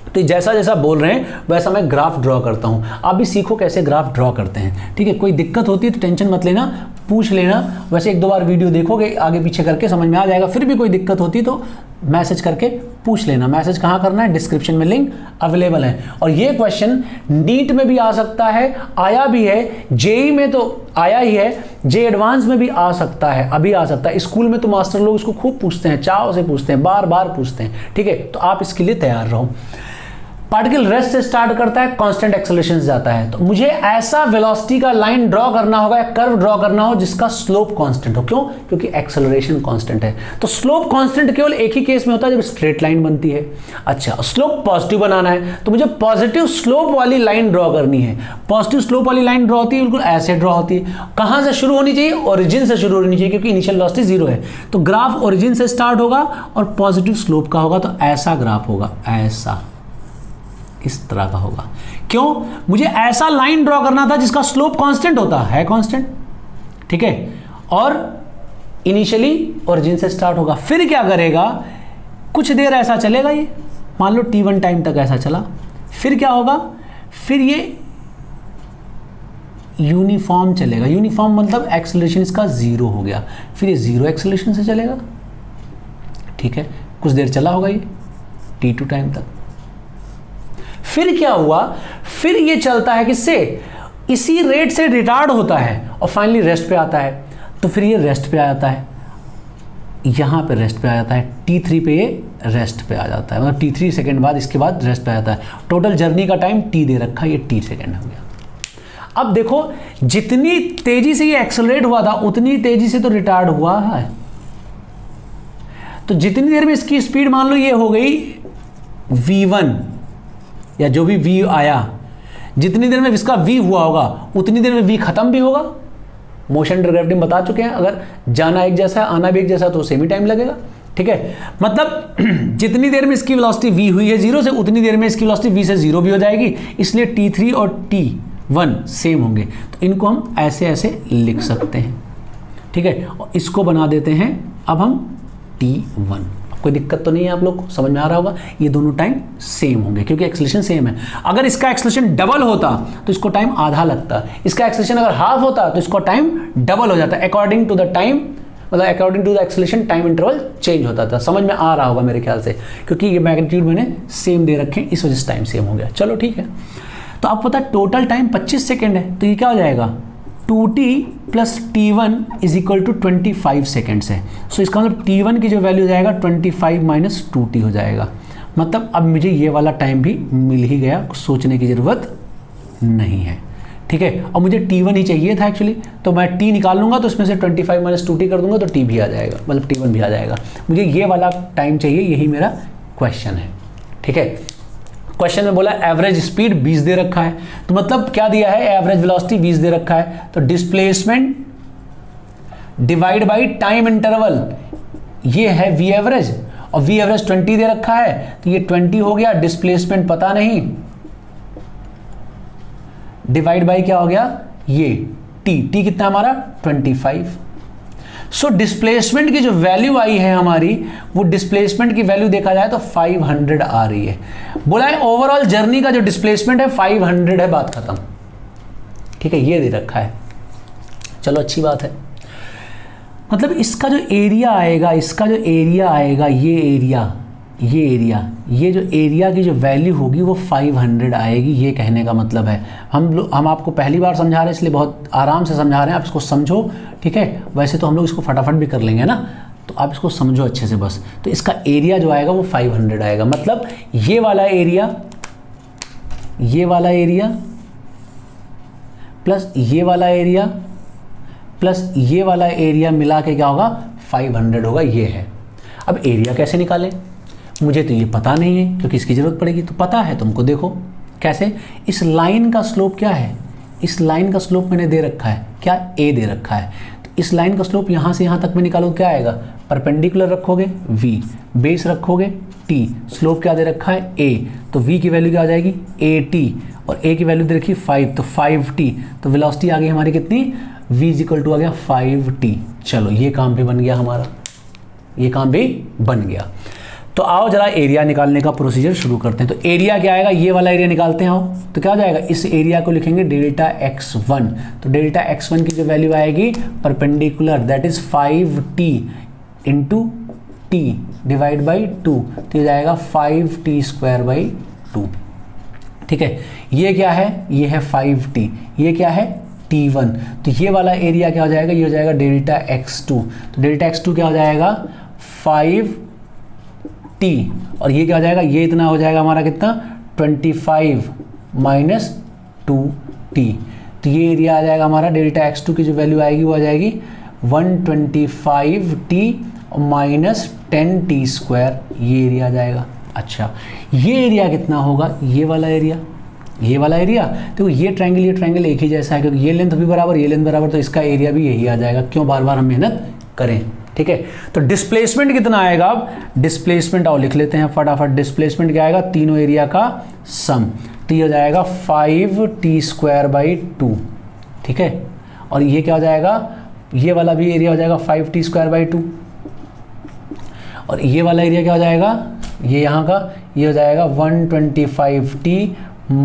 तो जैसा जैसा बोल रहे हैं वैसा मैं ग्राफ ड्रॉ करता हूं, आप भी सीखो कैसे ग्राफ ड्रॉ करते हैं, ठीक है। कोई दिक्कत होती है तो टेंशन मत लेना, पूछ लेना, वैसे एक दो बार वीडियो देखोगे आगे पीछे करके समझ में आ जाएगा। फिर भी कोई दिक्कत होती तो मैसेज करके पूछ लेना। मैसेज कहाँ करना है? डिस्क्रिप्शन में लिंक अवेलेबल है। और ये क्वेश्चन नीट में भी आ सकता है, आया भी है, जेई में तो आया ही है, जे एडवांस में भी आ सकता है, अभी आ सकता है। स्कूल में तो मास्टर लोग इसको खूब पूछते हैं, चाव से पूछते हैं, बार बार पूछते हैं, ठीक है। तो आप इसके लिए तैयार रहो। पार्टिकल रेस्ट से स्टार्ट करता है, कांस्टेंट एक्सेलरेशन से जाता है, तो मुझे ऐसा वेलोसिटी का लाइन ड्रॉ करना होगा या कर्व ड्रॉ करना हो जिसका स्लोप कांस्टेंट हो। क्यों? क्योंकि एक्सेलरेशन कांस्टेंट है। तो स्लोप कांस्टेंट केवल एक ही केस में होता है जब स्ट्रेट लाइन बनती है। अच्छा, स्लोप पॉजिटिव बनाना है तो मुझे पॉजिटिव स्लोप वाली लाइन ड्रॉ करनी है। पॉजिटिव स्लोप वाली लाइन ड्रॉ होती है, बिल्कुल ऐसे ड्रॉ होती है। कहां से शुरू होनी चाहिए? ओरिजिन से शुरू होनी चाहिए, क्योंकि इनिशियल वेलोसिटी जीरो है। तो ग्राफ ओरिजिन से स्टार्ट होगा और पॉजिटिव स्लोप का होगा, तो ऐसा ग्राफ होगा, ऐसा इस तरह का होगा। क्यों? मुझे ऐसा लाइन ड्रॉ करना था जिसका स्लोप कांस्टेंट होता है, कांस्टेंट, ठीक है, और इनिशियली ओरिजिन से स्टार्ट होगा। फिर क्या करेगा? कुछ देर ऐसा चलेगा, ये मान लो t1 टाइम तक ऐसा चला, फिर क्या होगा? फिर ये यूनिफॉर्म चलेगा। यूनिफॉर्म मतलब एक्सेलरेशन इसका जीरो हो गया, फिर ये जीरो एक्सेलरेशन से चलेगा, ठीक है, कुछ देर चला होगा ये t2 टाइम तक। फिर क्या हुआ? फिर ये चलता है किससे? इसी रेट से रिटार्ड होता है और फाइनली रेस्ट पे आता है। तो फिर ये रेस्ट पे आ जाता है, यहां पे रेस्ट पे आ जाता है, t3 पे ये रेस्ट पे आ जाता है, मतलब t3 सेकेंड बाद इसके बाद रेस्ट पे आ जाता है। टोटल जर्नी का टाइम t दे रखा है, ये t सेकेंड हो गया। अब देखो, जितनी तेजी से ये एक्सेलरेट हुआ था उतनी तेजी से तो रिटार्ड हुआ है। तो जितनी देर में इसकी स्पीड मान लो ये हो गई v1 या जो भी v आया, जितनी देर में इसका v हुआ होगा उतनी देर में v खत्म भी होगा। मोशन अंडर ग्रेविटी बता चुके हैं, अगर जाना एक जैसा है आना भी एक जैसा तो सेम ही टाइम लगेगा, ठीक है। मतलब जितनी देर में इसकी वेलोसिटी v हुई है जीरो से, उतनी देर में इसकी वेलोसिटी v से जीरो भी हो जाएगी, इसलिए t3 और t1 सेम होंगे। तो इनको हम ऐसे ऐसे लिख सकते हैं, ठीक है, और इसको बना देते हैं अब हम t1। कोई दिक्कत तो नहीं है, आप लोग को समझ में आ रहा होगा। ये दोनों टाइम सेम होंगे क्योंकि एक्सेलरेशन सेम है। अगर इसका एक्सेलरेशन डबल होता तो इसको टाइम आधा लगता, इसका एक्सेलरेशन अगर हाफ होता तो इसको टाइम डबल हो जाता, अकॉर्डिंग टू द टाइम, मतलब according to the acceleration time interval change होता था। समझ में आ रहा होगा मेरे ख्याल से, क्योंकि ये मैग्नीट्यूड मैंने सेम दे रखे हैं, इस वजह से टाइम सेम हो गया। चलो ठीक है, तो आपको पता है टोटल टाइम 25 सेकेंड है, तो ये क्या हो जाएगा? 2t plus t1 is equal to 25 seconds है। सो इसका मतलब t1 की जो वैल्यू हो जाएगा 25 माइनस 2t हो जाएगा। मतलब अब मुझे ये वाला टाइम भी मिल ही गया, सोचने की ज़रूरत नहीं है, ठीक है। और मुझे t1 ही चाहिए था एक्चुअली, तो मैं t निकाल लूँगा तो इसमें से 25 माइनस 2t कर दूंगा तो t भी आ जाएगा, मतलब t1 भी आ जाएगा। मुझे ये वाला टाइम चाहिए, यही मेरा क्वेश्चन है, ठीक है। क्वेश्चन में बोला एवरेज स्पीड 20 दे रखा है, तो मतलब क्या दिया है? एवरेज वेलोसिटी 20 दे रखा है, तो displacement divide by time interval, ये है वी एवरेज, और वी एवरेज 20 दे रखा है तो ये 20 हो गया, डिस्प्लेसमेंट पता नहीं, डिवाइड बाय क्या हो गया? ये टी कितना हमारा? 25। सो डिस्प्लेसमेंट की जो वैल्यू आई है हमारी, वो डिस्प्लेसमेंट की वैल्यू देखा जाए तो 500 आ रही है। बोला है ओवरऑल जर्नी का जो डिस्प्लेसमेंट है 500 है, बात खत्म, ठीक है, ये दे रखा है। चलो अच्छी बात है। मतलब इसका जो एरिया आएगा, इसका जो एरिया आएगा, ये एरिया, ये जो एरिया की जो वैल्यू होगी वो 500 आएगी, ये कहने का मतलब है। हम आपको पहली बार समझा रहे हैं इसलिए बहुत आराम से समझा रहे हैं, आप इसको समझो, ठीक है। वैसे तो हम लोग इसको फटाफट भी कर लेंगे ना, तो आप इसको समझो अच्छे से बस। तो इसका एरिया जो आएगा वो 500 आएगा, मतलब ये वाला एरिया प्लस ये वाला एरिया प्लस ये वाला एरिया मिला के क्या होगा? 500 होगा, ये है। अब एरिया कैसे निकालें? मुझे तो ये पता नहीं है, क्योंकि इसकी ज़रूरत पड़ेगी। तो पता है तुमको, देखो कैसे, इस लाइन का स्लोप क्या है? इस लाइन का स्लोप मैंने दे रखा है, क्या ए दे रखा है, तो इस लाइन का स्लोप यहाँ से यहाँ तक में निकालो क्या आएगा, परपेंडिकुलर रखोगे v, बेस रखोगे t, स्लोप क्या दे रखा है a, तो v की वैल्यू क्या आ जाएगी at और a की वैल्यू दे रखी 5, तो 5t, तो वेलोसिटी आ गई हमारी कितनी, v = आ गया 5t। चलो ये काम भी बन गया हमारा, ये काम भी बन गया। तो आओ जरा एरिया निकालने का प्रोसीजर शुरू करते हैं। तो एरिया क्या आएगा, ये वाला एरिया निकालते हैं। आओ तो क्या हो जाएगा, इस एरिया को लिखेंगे डेल्टा x1, तो डेल्टा x1 की जो वैल्यू आएगी perpendicular that is 5t into t divide by 2, तो ये जाएगा 5t²/2। ठीक है, ये क्या है, ये है 5t, ये क्या है t1, तो ये वाला एरिया क्या हो जाएगा, ये हो जाएगा डेल्टा x2, तो डेल्टा x2 क्या हो जाएगा 5t, और ये क्या हो जाएगा, ये इतना हो जाएगा हमारा कितना 25 - 2t, तो ये एरिया आ जाएगा हमारा डेल्टा x2 की जो वैल्यू आएगी वो आ जाएगी 125t - 10t², ये एरिया आ जाएगा। अच्छा, ये एरिया कितना होगा, ये वाला एरिया, ये वाला एरिया, तो ये ट्रायंगल एक ही जैसा है क्योंकि ये लेंथ भी बराबर, ये लेंथ बराबर, तो इसका एरिया भी यही आ जाएगा। क्यों बार बार हम मेहनत करें। ठीक है, तो डिस्प्लेसमेंट कितना आएगा, अब डिस्प्लेसमेंट आओ लिख लेते हैं फटाफट। डिस्प्लेसमेंट क्या आएगा, तीनों एरिया का सम, तो ये हो जाएगा 5t²/2। ठीक है, और ये क्या हो जाएगा, ये वाला भी एरिया हो जाएगा 5t²/2, और ये वाला एरिया क्या हो जाएगा, ये यहाँ का, ये हो जाएगा 125t -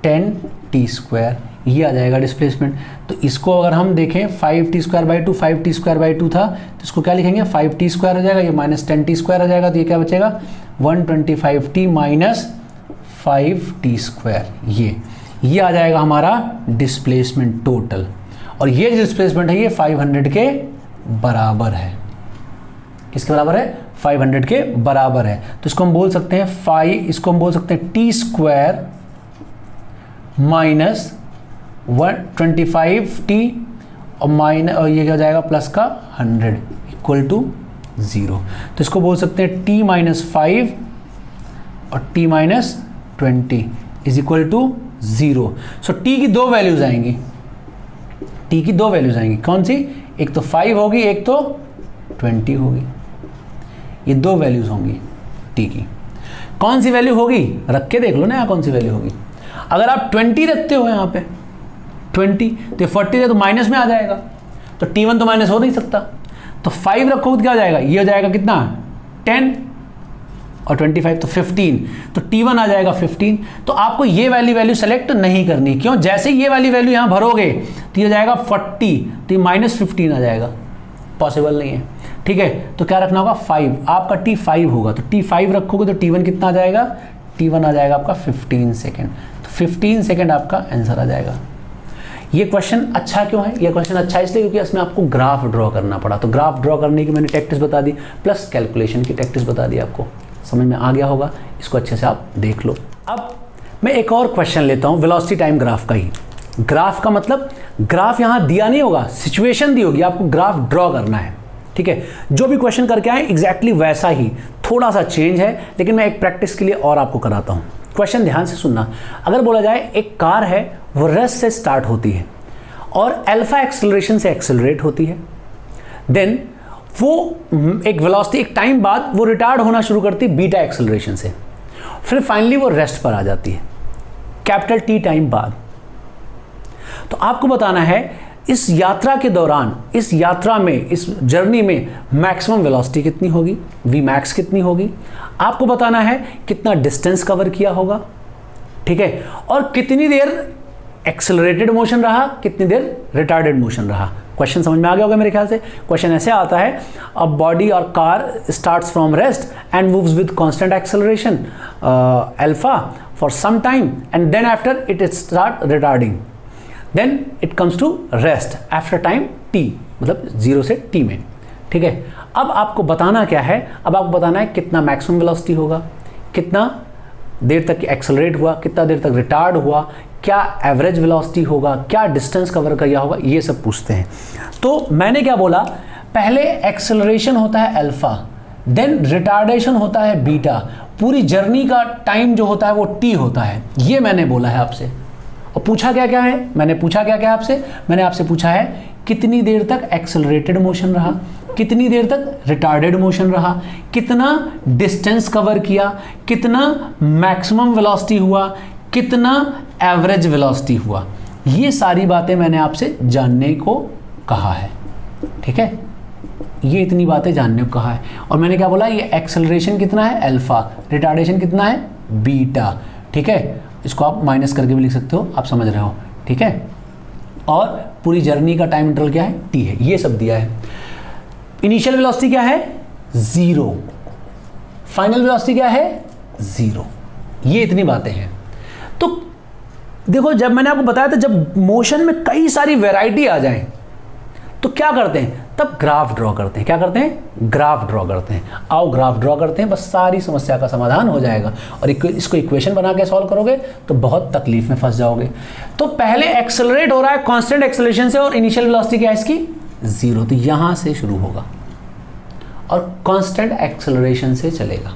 10t², ये आ जाएगा डिस्प्लेसमेंट। तो इसको अगर हम देखें 5t²/2, 5t²/2 था, तो इसको क्या लिखेंगे 5t² हो जाएगा, ये -10t² हो जाएगा, तो ये क्या बचेगा 125t - 5t², ये आ जाएगा हमारा डिस्प्लेसमेंट टोटल, और ये डिस्प्लेसमेंट है ये 500 के बराबर है। किसके बराबर है, 500 के बराबर है। तो इसको हम बोल सकते हैं इसको हम बोल सकते हैं t² - 125t और ये क्या हो जाएगा प्लस का 100 = 0। तो इसको बोल सकते हैं t - 5 और t - 20 = 0। सो t की दो वैल्यूज आएंगी, t की दो वैल्यूज आएंगी, कौन सी, एक तो 5 होगी, एक तो 20 होगी, ये दो वैल्यूज होंगी t की। कौन सी वैल्यू होगी, रख के देख लो ना यहाँ कौन सी वैल्यू होगी। अगर आप 20 रखते हो यहाँ पे 20, तो 40 है तो माइनस में आ जाएगा, तो t1 तो माइनस हो नहीं सकता, तो 5 रखोगे तो क्या हो जाएगा, ये हो जाएगा कितना 10 और 25 तो 15, तो t1 आ जाएगा 15। तो आपको ये वाली वैल्यू सेलेक्ट नहीं करनी, क्यों, जैसे ये वाली वैल्यू यहाँ भरोगे तो ये हो जाएगा 40, तो ये -15 आ जाएगा, पॉसिबल नहीं है। ठीक है, तो क्या रखना होगा 5, आपका t5 होगा, तो t5 रखोगे तो t1 कितना आ जाएगा, t1 आ जाएगा आपका 15 सेकेंड, तो 15 सेकेंड आपका आंसर आ जाएगा। ये क्वेश्चन अच्छा क्यों है, ये क्वेश्चन अच्छा इसलिए क्योंकि इसमें आपको ग्राफ ड्रॉ करना पड़ा, तो ग्राफ ड्रॉ करने की मैंने टैक्टिक्स बता दी, प्लस कैलकुलेशन की टैक्टिक्स बता दी, आपको समझ में आ गया होगा, इसको अच्छे से आप देख लो। अब मैं एक और क्वेश्चन लेता हूँ वेलोसिटी टाइम ग्राफ का ही। ग्राफ का मतलब ग्राफ यहाँ दिया नहीं होगा, सिचुएशन दी होगी, आपको ग्राफ ड्रॉ करना है। ठीक है, जो भी क्वेश्चन करके आए एग्जैक्टली वैसा ही, थोड़ा सा चेंज है, लेकिन मैं एक प्रैक्टिस के लिए और आपको कराता हूँ। क्वेश्चन ध्यान से सुनना। अगर बोला जाए एक कार है, वो रेस्ट से स्टार्ट होती है और अल्फा एक्सेलरेशन से एक्सेलरेट होती है, देन वो एक वेलोसिटी, एक टाइम बाद वो रिटार्ड होना शुरू करती है बीटा एक्सेलरेशन से, फिर फाइनली वो रेस्ट पर आ जाती है कैपिटल T टाइम बाद। तो आपको बताना है इस यात्रा के दौरान, इस यात्रा में, इस जर्नी में मैक्सिमम वेलोसिटी कितनी होगी, V मैक्स कितनी होगी, आपको बताना है कितना डिस्टेंस कवर किया होगा। ठीक है, और कितनी देर एक्सेलरेटेड मोशन रहा, कितनी देर रिटार्डेड मोशन रहा। क्वेश्चन समझ में आ गया होगा मेरे ख्याल से। क्वेश्चन ऐसे आता है, अ बॉडी और car starts from rest and moves with constant acceleration alpha for some time and then after it start retarding, then it comes to rest after time t, मतलब 0 से t में। ठीक है, अब आपको बताना क्या है, अब आपको बताना है कितना मैक्सिमम वेलोसिटी होगा, कितना देर तक एक्सेलरेट हुआ, कितना देर तक रिटार्ड हुआ, क्या एवरेज वेलोसिटी होगा, क्या डिस्टेंस कवर किया होगा, ये सब पूछते हैं। तो मैंने क्या बोला, पहले एक्सेलरेशन होता है अल्फा, देन रिटार्डेशन होता है बीटा, पूरी जर्नी का टाइम जो होता है वो t होता है, ये मैंने बोला है आपसे। और पूछा क्या क्या है, मैंने पूछा क्या क्या आपसे, मैंने आपसे पूछा है कितनी देर तक एक्सेलरेटेड मोशन रहा, कितनी देर तक रिटार्डेड मोशन रहा, कितना डिस्टेंस कवर किया, कितना मैक्सिमम वेलोसिटी हुआ, कितना एवरेज वेलोसिटी हुआ। ये सारी बातें मैंने आपसे जानने को कहा है, ठीक है, ये इतनी बातें जानने को कहा है। और मैंने क्या बोला, ये एक्सेलरेशन कितना है अल्फा, रिटार्डेशन कितना है बीटा, ठीक है, इसको आप माइनस करके भी लिख सकते हो, आप समझ रहे हो, ठीक है। और पूरी जर्नी का टाइम इंटरवल क्या है, टी है, ये सब दिया है। इनिशियल वेलोसिटी क्या है 0, फाइनल वेलोसिटी क्या है 0, ये इतनी बातें हैं। तो देखो, जब मैंने आपको बताया था जब मोशन में कई सारी वैरायटी आ जाए तो क्या करते हैं, तब ग्राफ ड्रॉ करते हैं। क्या करते हैं, ग्राफ ड्रॉ करते हैं। आओ ग्राफ ड्रॉ करते हैं, बस सारी समस्या का समाधान हो जाएगा। और इसको इक्वेशन बना के सॉल्व करोगे तो बहुत तकलीफ में फंस जाओगे। तो पहले एक्सेलरेट हो रहा है कांस्टेंट एक्सेलरेशन से और इनिशियल वेलोसिटी क्या है इसकी 0, तो यहां से शुरू होगा और कांस्टेंट एक्सेलरेशन से चलेगा।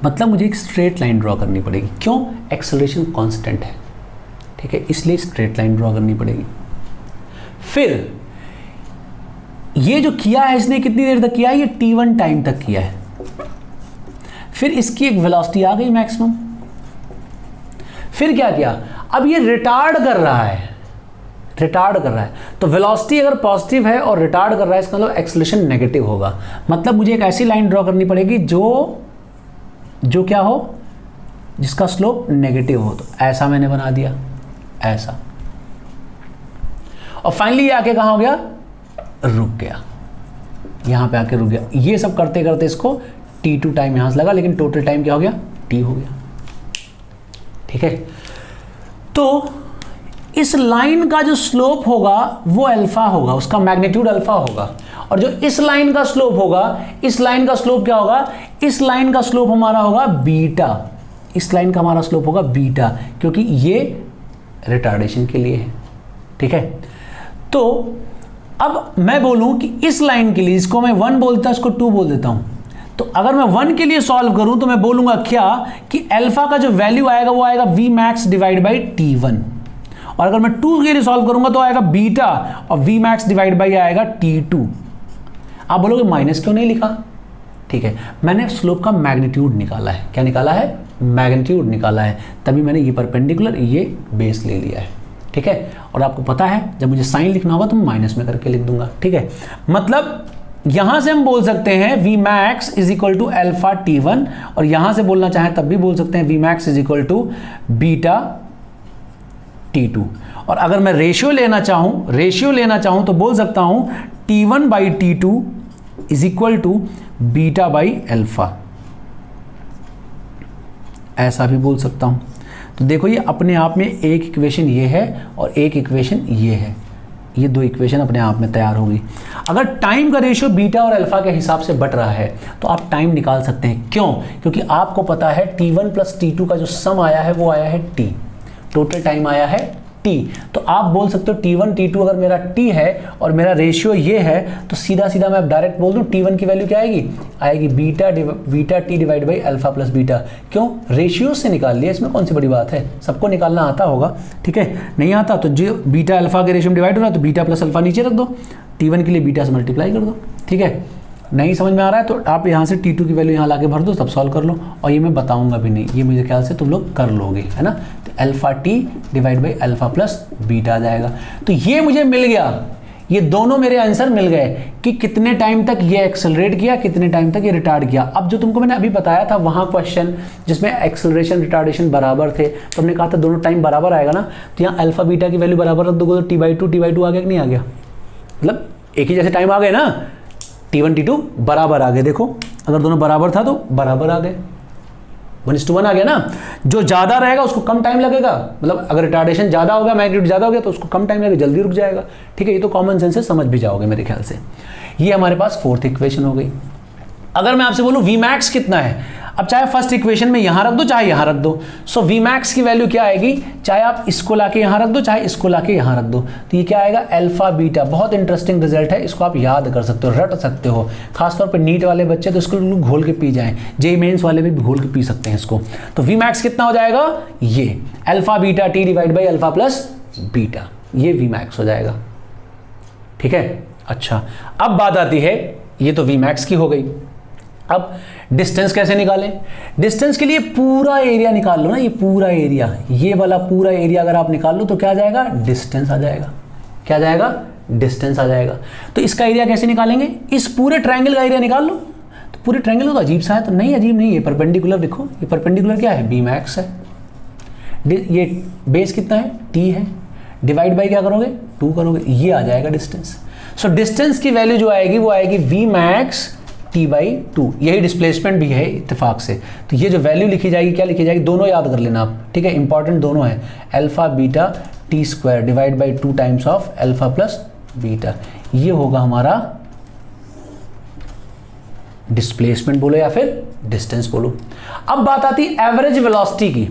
मतलब मुझे एक स्ट्रेट लाइन ड्रॉ करनी पड़ेगी, क्यों, एक्सेलरेशन कांस्टेंट है, ठीक है, इसलिए स्ट्रेट लाइन ड्रॉ करनी पड़ेगी। फिर ये जो किया है इसने कितनी देर तक किया है, ये t1 टाइम तक किया है। फिर इसकी एक वेलोसिटी आ गई मैक्सिमम। फिर क्या किया, अब ये रिटार्ड कर रहा है, रिटार्ड कर रहा है, तो वेलोसिटी अगर पॉजिटिव है और रिटार्ड कर रहा है इसका मतलब एक्सेलरेशन नेगेटिव होगा। मतलब मुझे एक ऐसी लाइन ड्रॉ करनी पड़ेगी जो क्या हो, जिसका स्लोप नेगेटिव हो। तो ऐसा मैंने बना दिया, ऐसा, और फाइनली ये आके कहां हो गया, रुक गया, यहां पे आके रुक गया। ये सब करते करते इसको t2 टाइम यहां से लगा, लेकिन टोटल टाइम क्या हो गया, t हो गया, ठीक है। तो इस लाइन का जो स्लोप होगा वो अल्फा होगा, उसका मैग्नीट्यूड अल्फा होगा। और जो इस लाइन का स्लोप होगा, इस लाइन का स्लोप क्या होगा, इस लाइन का स्लोप हमारा होगा बीटा, इस लाइन का हमारा स्लोप होगा बीटा, क्योंकि ये रिटार्डेशन के लिए है, ठीक है। तो अब मैं बोलूं कि इस लाइन के लिए, इसको मैं 1 बोलता हूं, इसको 2 बोल देता हूं। तो अगर मैं 1 के लिए सॉल्व करूं तो मैं बोलूंगा क्या, कि अल्फा का जो वैल्यू आएगा वो आएगा v max divide by t1। और अगर मैं 2 के लिए सॉल्व करूंगा तो आएगा बीटा, और v max डिवाइड बाई आएगा t2। आप बोलोगे माइनस क्यों नहीं लिखा, ठीक है, मैंने स्लोप का मैग्नीट्यूड निकाला है। क्या निकाला है, मैग्नीट्यूड निकाला है, तभी मैंने ये परपेंडिकुलर, ये बेस ले लिया है, ठीक है। और आपको पता है जब मुझे साइन लिखना होगा तो मैं माइनस में करके लिख दूंगा, ठीक है। मतलब यहां से हम बोल सकते हैं v max is equal to alpha t1, और यहां से बोलना चाहें तब भी बोल सकते हैं v max is equal to beta t2। और अगर मैं रेशियो लेना चाहूं तो बोल सकता हूं t1 by t2 is equal to beta by alpha, ऐसा भी बोल सकता हूं। तो देखो ये अपने आप में एक इक्वेशन ये है और एक इक्वेशन ये है, ये 2 इक्वेशन अपने आप में तैयार होगी। अगर टाइम का रेशियो बीटा और अल्फा के हिसाब से बट रहा है तो आप टाइम निकाल सकते हैं। क्यों, क्योंकि आपको पता है t1 प्लस t2 का जो सम आया है वो आया है t, टोटल टाइम आया है t। तो आप बोल सकते हो t1 t2 अगर मेरा t है और मेरा रेशियो ये है, तो सीधा सीधा मैं डायरेक्ट बोल दूं t1 की वैल्यू क्या आएगी beta t divide by alpha plus beta. क्यों, रेशियो से निकाल लिया, इसमें कौन सी बड़ी बात है, सबको निकालना आता होगा, ठीक है। नहीं आता तो जो बीटा अल्फा के रेशियो में डिवाइड हो रहा है तो बीटा प्लस अल्फा नीचे रख दो, t1 के लिए बीटा से मल्टीप्लाई कर दो, ठीक है। नहीं समझ में आ रहा है तो आप यहाँ से t2 की वैल्यू यहाँ लाके भर दो, तब सॉल्व कर लो। और ये मैं बताऊंगा भी नहीं, ये मुझे ख्याल से तुम लोग कर लोगे, है ना। तो alpha t divide by alpha plus beta आ जाएगा। तो ये मुझे मिल गया, ये दोनों मेरे आंसर मिल गए कि कितने टाइम तक ये एक्सेलरेट किया, कितने टाइम तक ये रिटार्ड किया। अब जो तुमको मैंने अभी बताया था वहाँ क्वेश्चन जिसमें एक्सेलरेशन रिटार्डेशन बराबर थे, तो हमने कहा था दोनों टाइम बराबर आएगा ना, तो यहाँ अल्फा बीटा की वैल्यू बराबर रख दोगे तो t/2 आ गया कि नहीं आ गया, मतलब एक ही जैसे टाइम आ गए ना, t1 t2 बराबर आ गए। देखो अगर दोनों बराबर था तो बराबर आ गए, 1:1 आ गया ना। जो ज़्यादा रहेगा उसको कम टाइम लगेगा, मतलब अगर रिटार्डेशन ज़्यादा हो गया, मैग्नीट्यूड ज़्यादा हो गया तो उसको कम टाइम लगेगा, जल्दी रुक जाएगा, ठीक है। ये तो कॉमन सेंस से समझ भी जाओगे मेरे ख्याल से। ये हमारे पास 4th इक्वेशन हो गई। अगर मैं आपसे बोलूँ v max कितना है, अब चाहे फर्स्ट इक्वेशन में यहां रख दो चाहे यहां रख दो, सो वी मैक्स की वैल्यू क्या आएगी, चाहे आप इसको लाके यहां रख दो चाहे इसको लाके यहां रख दो, तो ये क्या आएगा अल्फा बीटा। बहुत इंटरेस्टिंग रिजल्ट है, इसको आप याद कर सकते हो, रट सकते हो। खासतौर पर नीट वाले बच्चे तो इसको घोल के पी जाएं, जेईई मेंस वाले भी घोल के पी सकते हैं इसको। तो वी मैक्स कितना हो जाएगा, ये alpha beta T divide by alpha plus beta, ये वी मैक्स हो जाएगा। ठीक है, अच्छा अब बात आती है, ये तो वी मैक्स की हो गई। अब डिस्टेंस कैसे निकालें, डिस्टेंस के लिए पूरा एरिया निकाल लो ना, ये पूरा एरिया, ये वाला पूरा एरिया अगर आप निकाल लो तो क्या आ जाएगा, डिस्टेंस आ जाएगा। क्या आ जाएगा, डिस्टेंस आ जाएगा। तो इसका एरिया कैसे निकालेंगे, इस पूरे ट्रायंगल का एरिया निकाल लो। तो पूरे ट्रायंगल तो अजीब सा है, तो नहीं अजीब नहीं है, परपेंडिकुलर देखो, ये परपेंडिकुलर क्या है, बी मैक्स है। ये बेस कितना है, टी है, डिवाइड बाई क्या करोगे, 2 करोगे, ये आ जाएगा डिस्टेंस। सो डिस्टेंस की वैल्यू जो आएगी वो आएगी वी मैक्स टी बाई 2, यही डिस्प्लेसमेंट भी है इत्तेफाक से। तो ये जो वैल्यू लिखी जाएगी, क्या लिखी जाएगी, दोनों याद कर लेना आप, ठीक है, इंपॉर्टेंट दोनों है, alpha beta T square divide by 2 times of alpha plus beta, ये होगा हमारा डिस्प्लेसमेंट बोलो या फिर डिस्टेंस बोलो। अब बात आती है एवरेज वेलोसिटी की।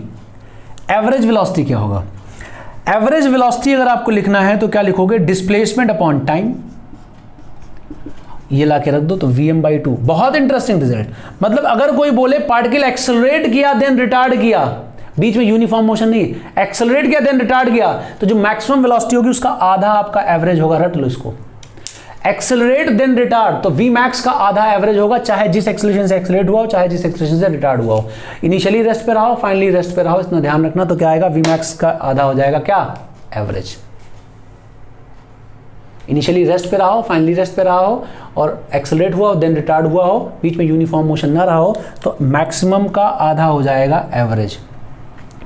एवरेज वेलोसिटी क्या होगा, एवरेज वेलोसिटी अगर आपको लिखना है तो क्या लिखोगे, डिस्प्लेसमेंट अपॉन टाइम, ये लाके रख दो तो Vm/2। बहुत इंटरेस्टिंग रिजल्ट, मतलब अगर कोई बोले पार्टिकल एक्सेलरेट किया देन रिटार्ड किया, बीच में यूनिफॉर्म मोशन नहीं, एक्सेलरेट किया देन रिटार्ड किया, तो जो मैक्सिमम वेलोसिटी होगी उसका आधा आपका एवरेज होगा। रट लो इसको, एक्सेलरेट देन रिटार्ड, तो वी मैक्स का आधा एवरेज होगा, चाहे जिस एक्सेलरेशन से एक्सेलरेट हुआ हो चाहे जिस एक्सेलरेशन से रिटार्ड हुआ हो। इनिशियली रेस्ट पे रहा हो, फाइनली रेस्ट पे रहा हो, इतना ध्यान रखना। तो क्या आएगा, वी मैक्स का आधा हो जाएगा क्या, एवरेज। इनिशियली रेस्ट पे रहा हो, फाइनली रेस्ट पे रहा हो, और एक्सेलरेट हुआ हो देन रिटार्ड हुआ हो, बीच में यूनिफॉर्म मोशन ना रहा हो, तो मैक्सिमम का आधा हो जाएगा एवरेज।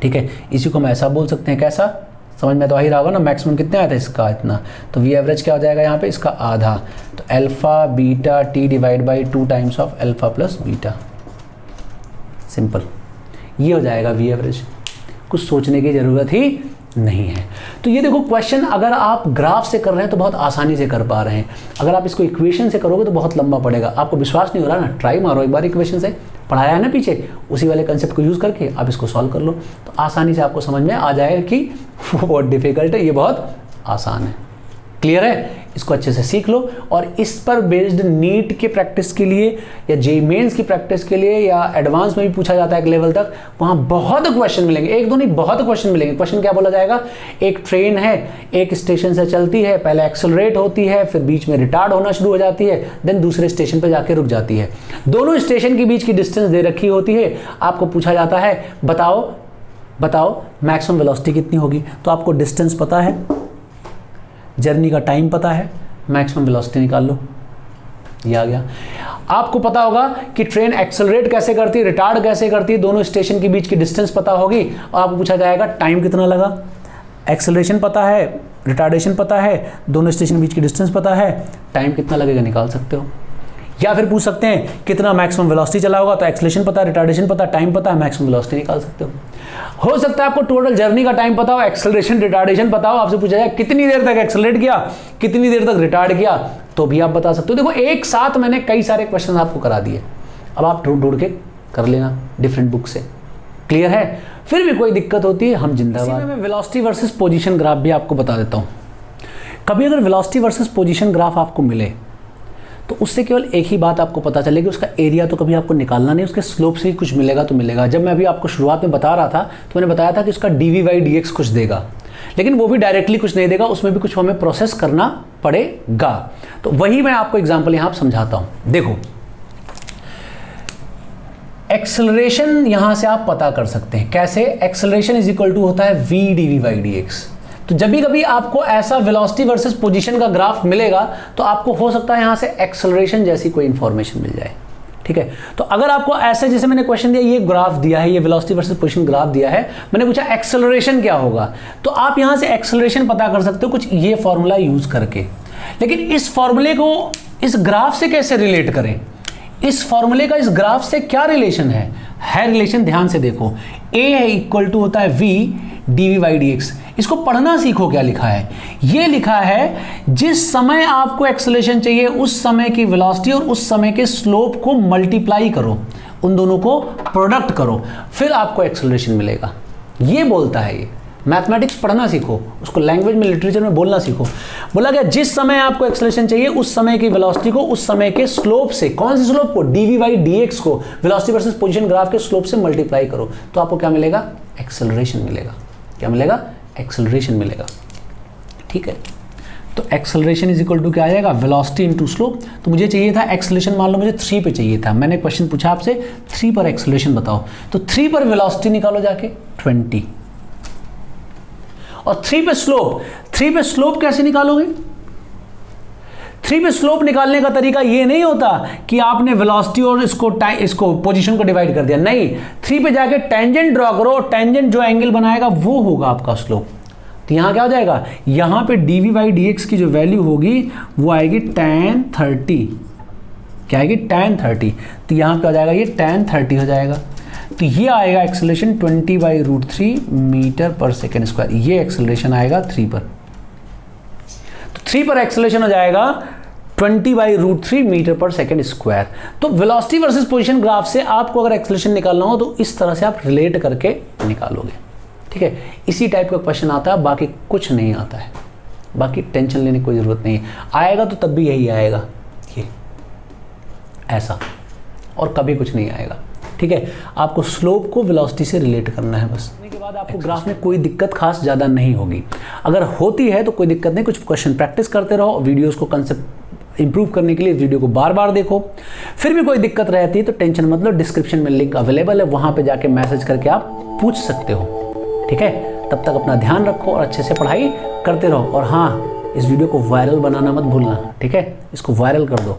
ठीक है, इसी को हम ऐसा बोल सकते हैं, कैसा, समझ में तो आ ही रहा होगा ना, मैक्सिमम कितने आया था इसका, इतना, तो वी एवरेज क्या हो जाएगा यहाँ पे, इसका आधा, तो alpha beta T divide by 2 times of alpha plus beta, simple, ये हो जाएगा वी एवरेज। कुछ सोचने की जरूरत ही नहीं है। तो ये देखो क्वेश्चन अगर आप ग्राफ से कर रहे हैं तो बहुत आसानी से कर पा रहे हैं, अगर आप इसको इक्वेशन से करोगे तो बहुत लंबा पड़ेगा। आपको विश्वास नहीं हो रहा ना, ट्राई मारो एक बार, इक्वेशन से पढ़ाया है ना पीछे, उसी वाले कंसेप्ट को यूज़ करके आप इसको सॉल्व कर लो, तो आसानी से आपको समझ में आ जाएगा कि वो बहुत डिफिकल्ट है, ये बहुत आसान है। क्लियर है, इसको अच्छे से सीख लो, और इस पर बेस्ड नीट के प्रैक्टिस के लिए या जेईई मेंस की प्रैक्टिस के लिए या एडवांस में भी पूछा जाता है एक लेवल तक, वहाँ बहुत क्वेश्चन मिलेंगे, एक दो नहीं बहुत क्वेश्चन मिलेंगे। क्वेश्चन क्या बोला जाएगा, एक ट्रेन है, एक स्टेशन से चलती है, पहले एक्सेलरेट होती है, फिर बीच में रिटार्ड होना शुरू हो जाती है, देन दूसरे स्टेशन पर जाके रुक जाती है, दोनों स्टेशन के बीच की डिस्टेंस दे रखी होती है, आपको पूछा जाता है बताओ मैक्सिमम वेलोसिटी कितनी होगी, तो आपको डिस्टेंस पता है, जर्नी का टाइम पता है, मैक्सिमम वेलोसिटी निकाल लो, ये आ गया। आपको पता होगा कि ट्रेन एक्सेलरेट कैसे करती है, रिटार्ड कैसे करती है, दोनों स्टेशन के बीच की डिस्टेंस पता होगी, और आपको पूछा जाएगा टाइम कितना लगा, एक्सेलरेशन पता है, रिटार्डेशन पता है, दोनों स्टेशन के बीच की डिस्टेंस पता है, टाइम कितना लगेगा निकाल सकते हो। या फिर पूछ सकते हैं कितना मैक्सिमम वेलोसिटी चला होगा, तो एक्सेलरेशन पता है, रिटार्डेशन पता है, टाइम पता है, मैक्सिमम वेलोसिटी निकाल सकते हो सकता है आपको टोटल जर्नी का टाइम पता हो, एक्सेलरेशन रिटार्डेशन पता हो, आपसे पूछा जाए कितनी देर तक एक्सेलरेट किया, कितनी देर तक रिटार्ड किया, तो भी आप बता सकते हो। देखो एक साथ मैंने कई सारे क्वेश्चन आपको करा दिए, अब आप ढूंढ के कर लेना डिफरेंट बुक से। क्लियर है, फिर भी कोई दिक्कत होती है हम जिंदाबाद। मैं वेलोसिटी वर्सेस पोजीशन ग्राफ भी आपको बता देता हूँ। कभी अगर वेलोसिटी वर्सेस पोजीशन ग्राफ आपको मिले तो उससे केवल एक ही बात आपको पता चलेगी, उसका एरिया तो कभी आपको निकालना नहीं, उसके स्लोप से ही कुछ मिलेगा तो मिलेगा। जब मैं अभी आपको शुरुआत में बता रहा था तो मैंने बताया था कि उसका dv/dx कुछ देगा, लेकिन वो भी डायरेक्टली कुछ नहीं देगा, उसमें भी कुछ हमें प्रोसेस करना पड़ेगा। तो वही मैं आपको एग्जाम्पल यहाँ समझाता हूँ। देखो एक्सेलरेशन यहाँ से आप पता कर सकते हैं कैसे, एक्सेलरेशन इज इक्वल टू होता है v dv/dx। तो जब भी कभी आपको ऐसा वेलोसिटी वर्सेस पोजीशन का ग्राफ मिलेगा तो आपको हो सकता है यहाँ से एक्सेलरेशन जैसी कोई इंफॉर्मेशन मिल जाए। ठीक है, तो अगर आपको ऐसे जैसे मैंने क्वेश्चन दिया, ये ग्राफ दिया है, ये वेलोसिटी वर्सेस पोजीशन ग्राफ दिया है, मैंने पूछा एक्सेलरेशन क्या होगा, तो आप यहाँ से एक्सेलरेशन पता कर सकते हो कुछ ये फॉर्मूला यूज करके। लेकिन इस फॉर्मूले को इस ग्राफ से कैसे रिलेट करें, इस फॉर्मूले का इस ग्राफ से क्या रिलेशन है रिलेशन ध्यान से देखो। a है इक्वल टू होता है v dv/dx। इसको पढ़ना सीखो, क्या लिखा है, ये लिखा है जिस समय आपको एक्सेलरेशन चाहिए उस समय की वेलोसिटी और उस समय के स्लोप को मल्टीप्लाई करो, उन दोनों को प्रोडक्ट करो, फिर आपको एक्सेलरेशन मिलेगा। ये बोलता है, ये मैथमेटिक्स पढ़ना सीखो, उसको लैंग्वेज में, लिटरेचर में बोलना सीखो। बोला गया जिस समय आपको एक्सेलरेशन चाहिए उस समय की वेलोसिटी को उस समय के स्लोप से, कौन से स्लोप को, dv बाई dx को वेलोसिटी वर्सेस पोजीशन ग्राफ के स्लोप से मल्टीप्लाई करो, तो आपको क्या मिलेगा, एक्सेलरेशन मिलेगा। क्या मिलेगा, एक्सेलरेशन मिलेगा। ठीक है, तो एक्सेलरेशन इज इक्वल टू क्या आ जाएगा, वेलोसिटी इनटू स्लोप। तो मुझे चाहिए था एक्सेलरेशन, मान लो मुझे 3 पे चाहिए था, मैंने क्वेश्चन पूछा आपसे 3 पर एक्सेलरेशन बताओ, तो 3 पर वेलोसिटी निकालो जाके 20, और 3 पे स्लोप, 3 पे स्लोप कैसे निकालोगे, 3 पे स्लोप निकालने का तरीका ये नहीं होता कि आपने वेलोसिटी और इसको पोजीशन को डिवाइड कर दिया, नहीं, 3 पे जाके टेंजेंट ड्रॉ करो, टेंजेंट जो एंगल बनाएगा वो होगा आपका स्लोप। तो यहां क्या हो जाएगा, यहां पे dv बाई dx की जो वैल्यू होगी वो आएगी tan 30, क्या आएगी, tan 30, तो यहां पे हो जाएगा ये tan 30 हो जाएगा। तो ये आएगा एक्सेलरेशन 20/√3 मीटर पर सेकेंड स्क्वायर, ये एक्सेलरेशन आएगा 3 पर। तो 3 पर एक्सेलरेशन हो जाएगा 20/√3 मीटर पर सेकेंड स्क्वायर। तो वेलोसिटी वर्सेस पोजीशन ग्राफ से आपको अगर एक्सेलरेशन निकालना हो तो इस तरह से आप रिलेट करके निकालोगे। ठीक है, इसी टाइप का क्वेश्चन आता है, बाकी कुछ नहीं आता है, बाकी टेंशन लेने की कोई ज़रूरत नहीं है। आएगा तो तब भी यही आएगा, ये ऐसा, और कभी कुछ नहीं आएगा। ठीक है, आपको स्लोप को वेलोसिटी से रिलेट करना है बस। के बाद आपको ग्राफ में कोई दिक्कत खास ज़्यादा नहीं होगी, अगर होती है तो कोई दिक्कत नहीं, कुछ क्वेश्चन प्रैक्टिस करते रहो, वीडियोस को कंसेप्ट इंप्रूव करने के लिए वीडियो को बार बार देखो। फिर भी कोई दिक्कत रहती है तो टेंशन मतलब, डिस्क्रिप्शन में लिंक अवेलेबल है, वहाँ पर जाके मैसेज करके आप पूछ सकते हो। ठीक है, तब तक अपना ध्यान रखो और अच्छे से पढ़ाई करते रहो। और हाँ, इस वीडियो को वायरल बनाना मत भूलना। ठीक है, इसको वायरल कर दो।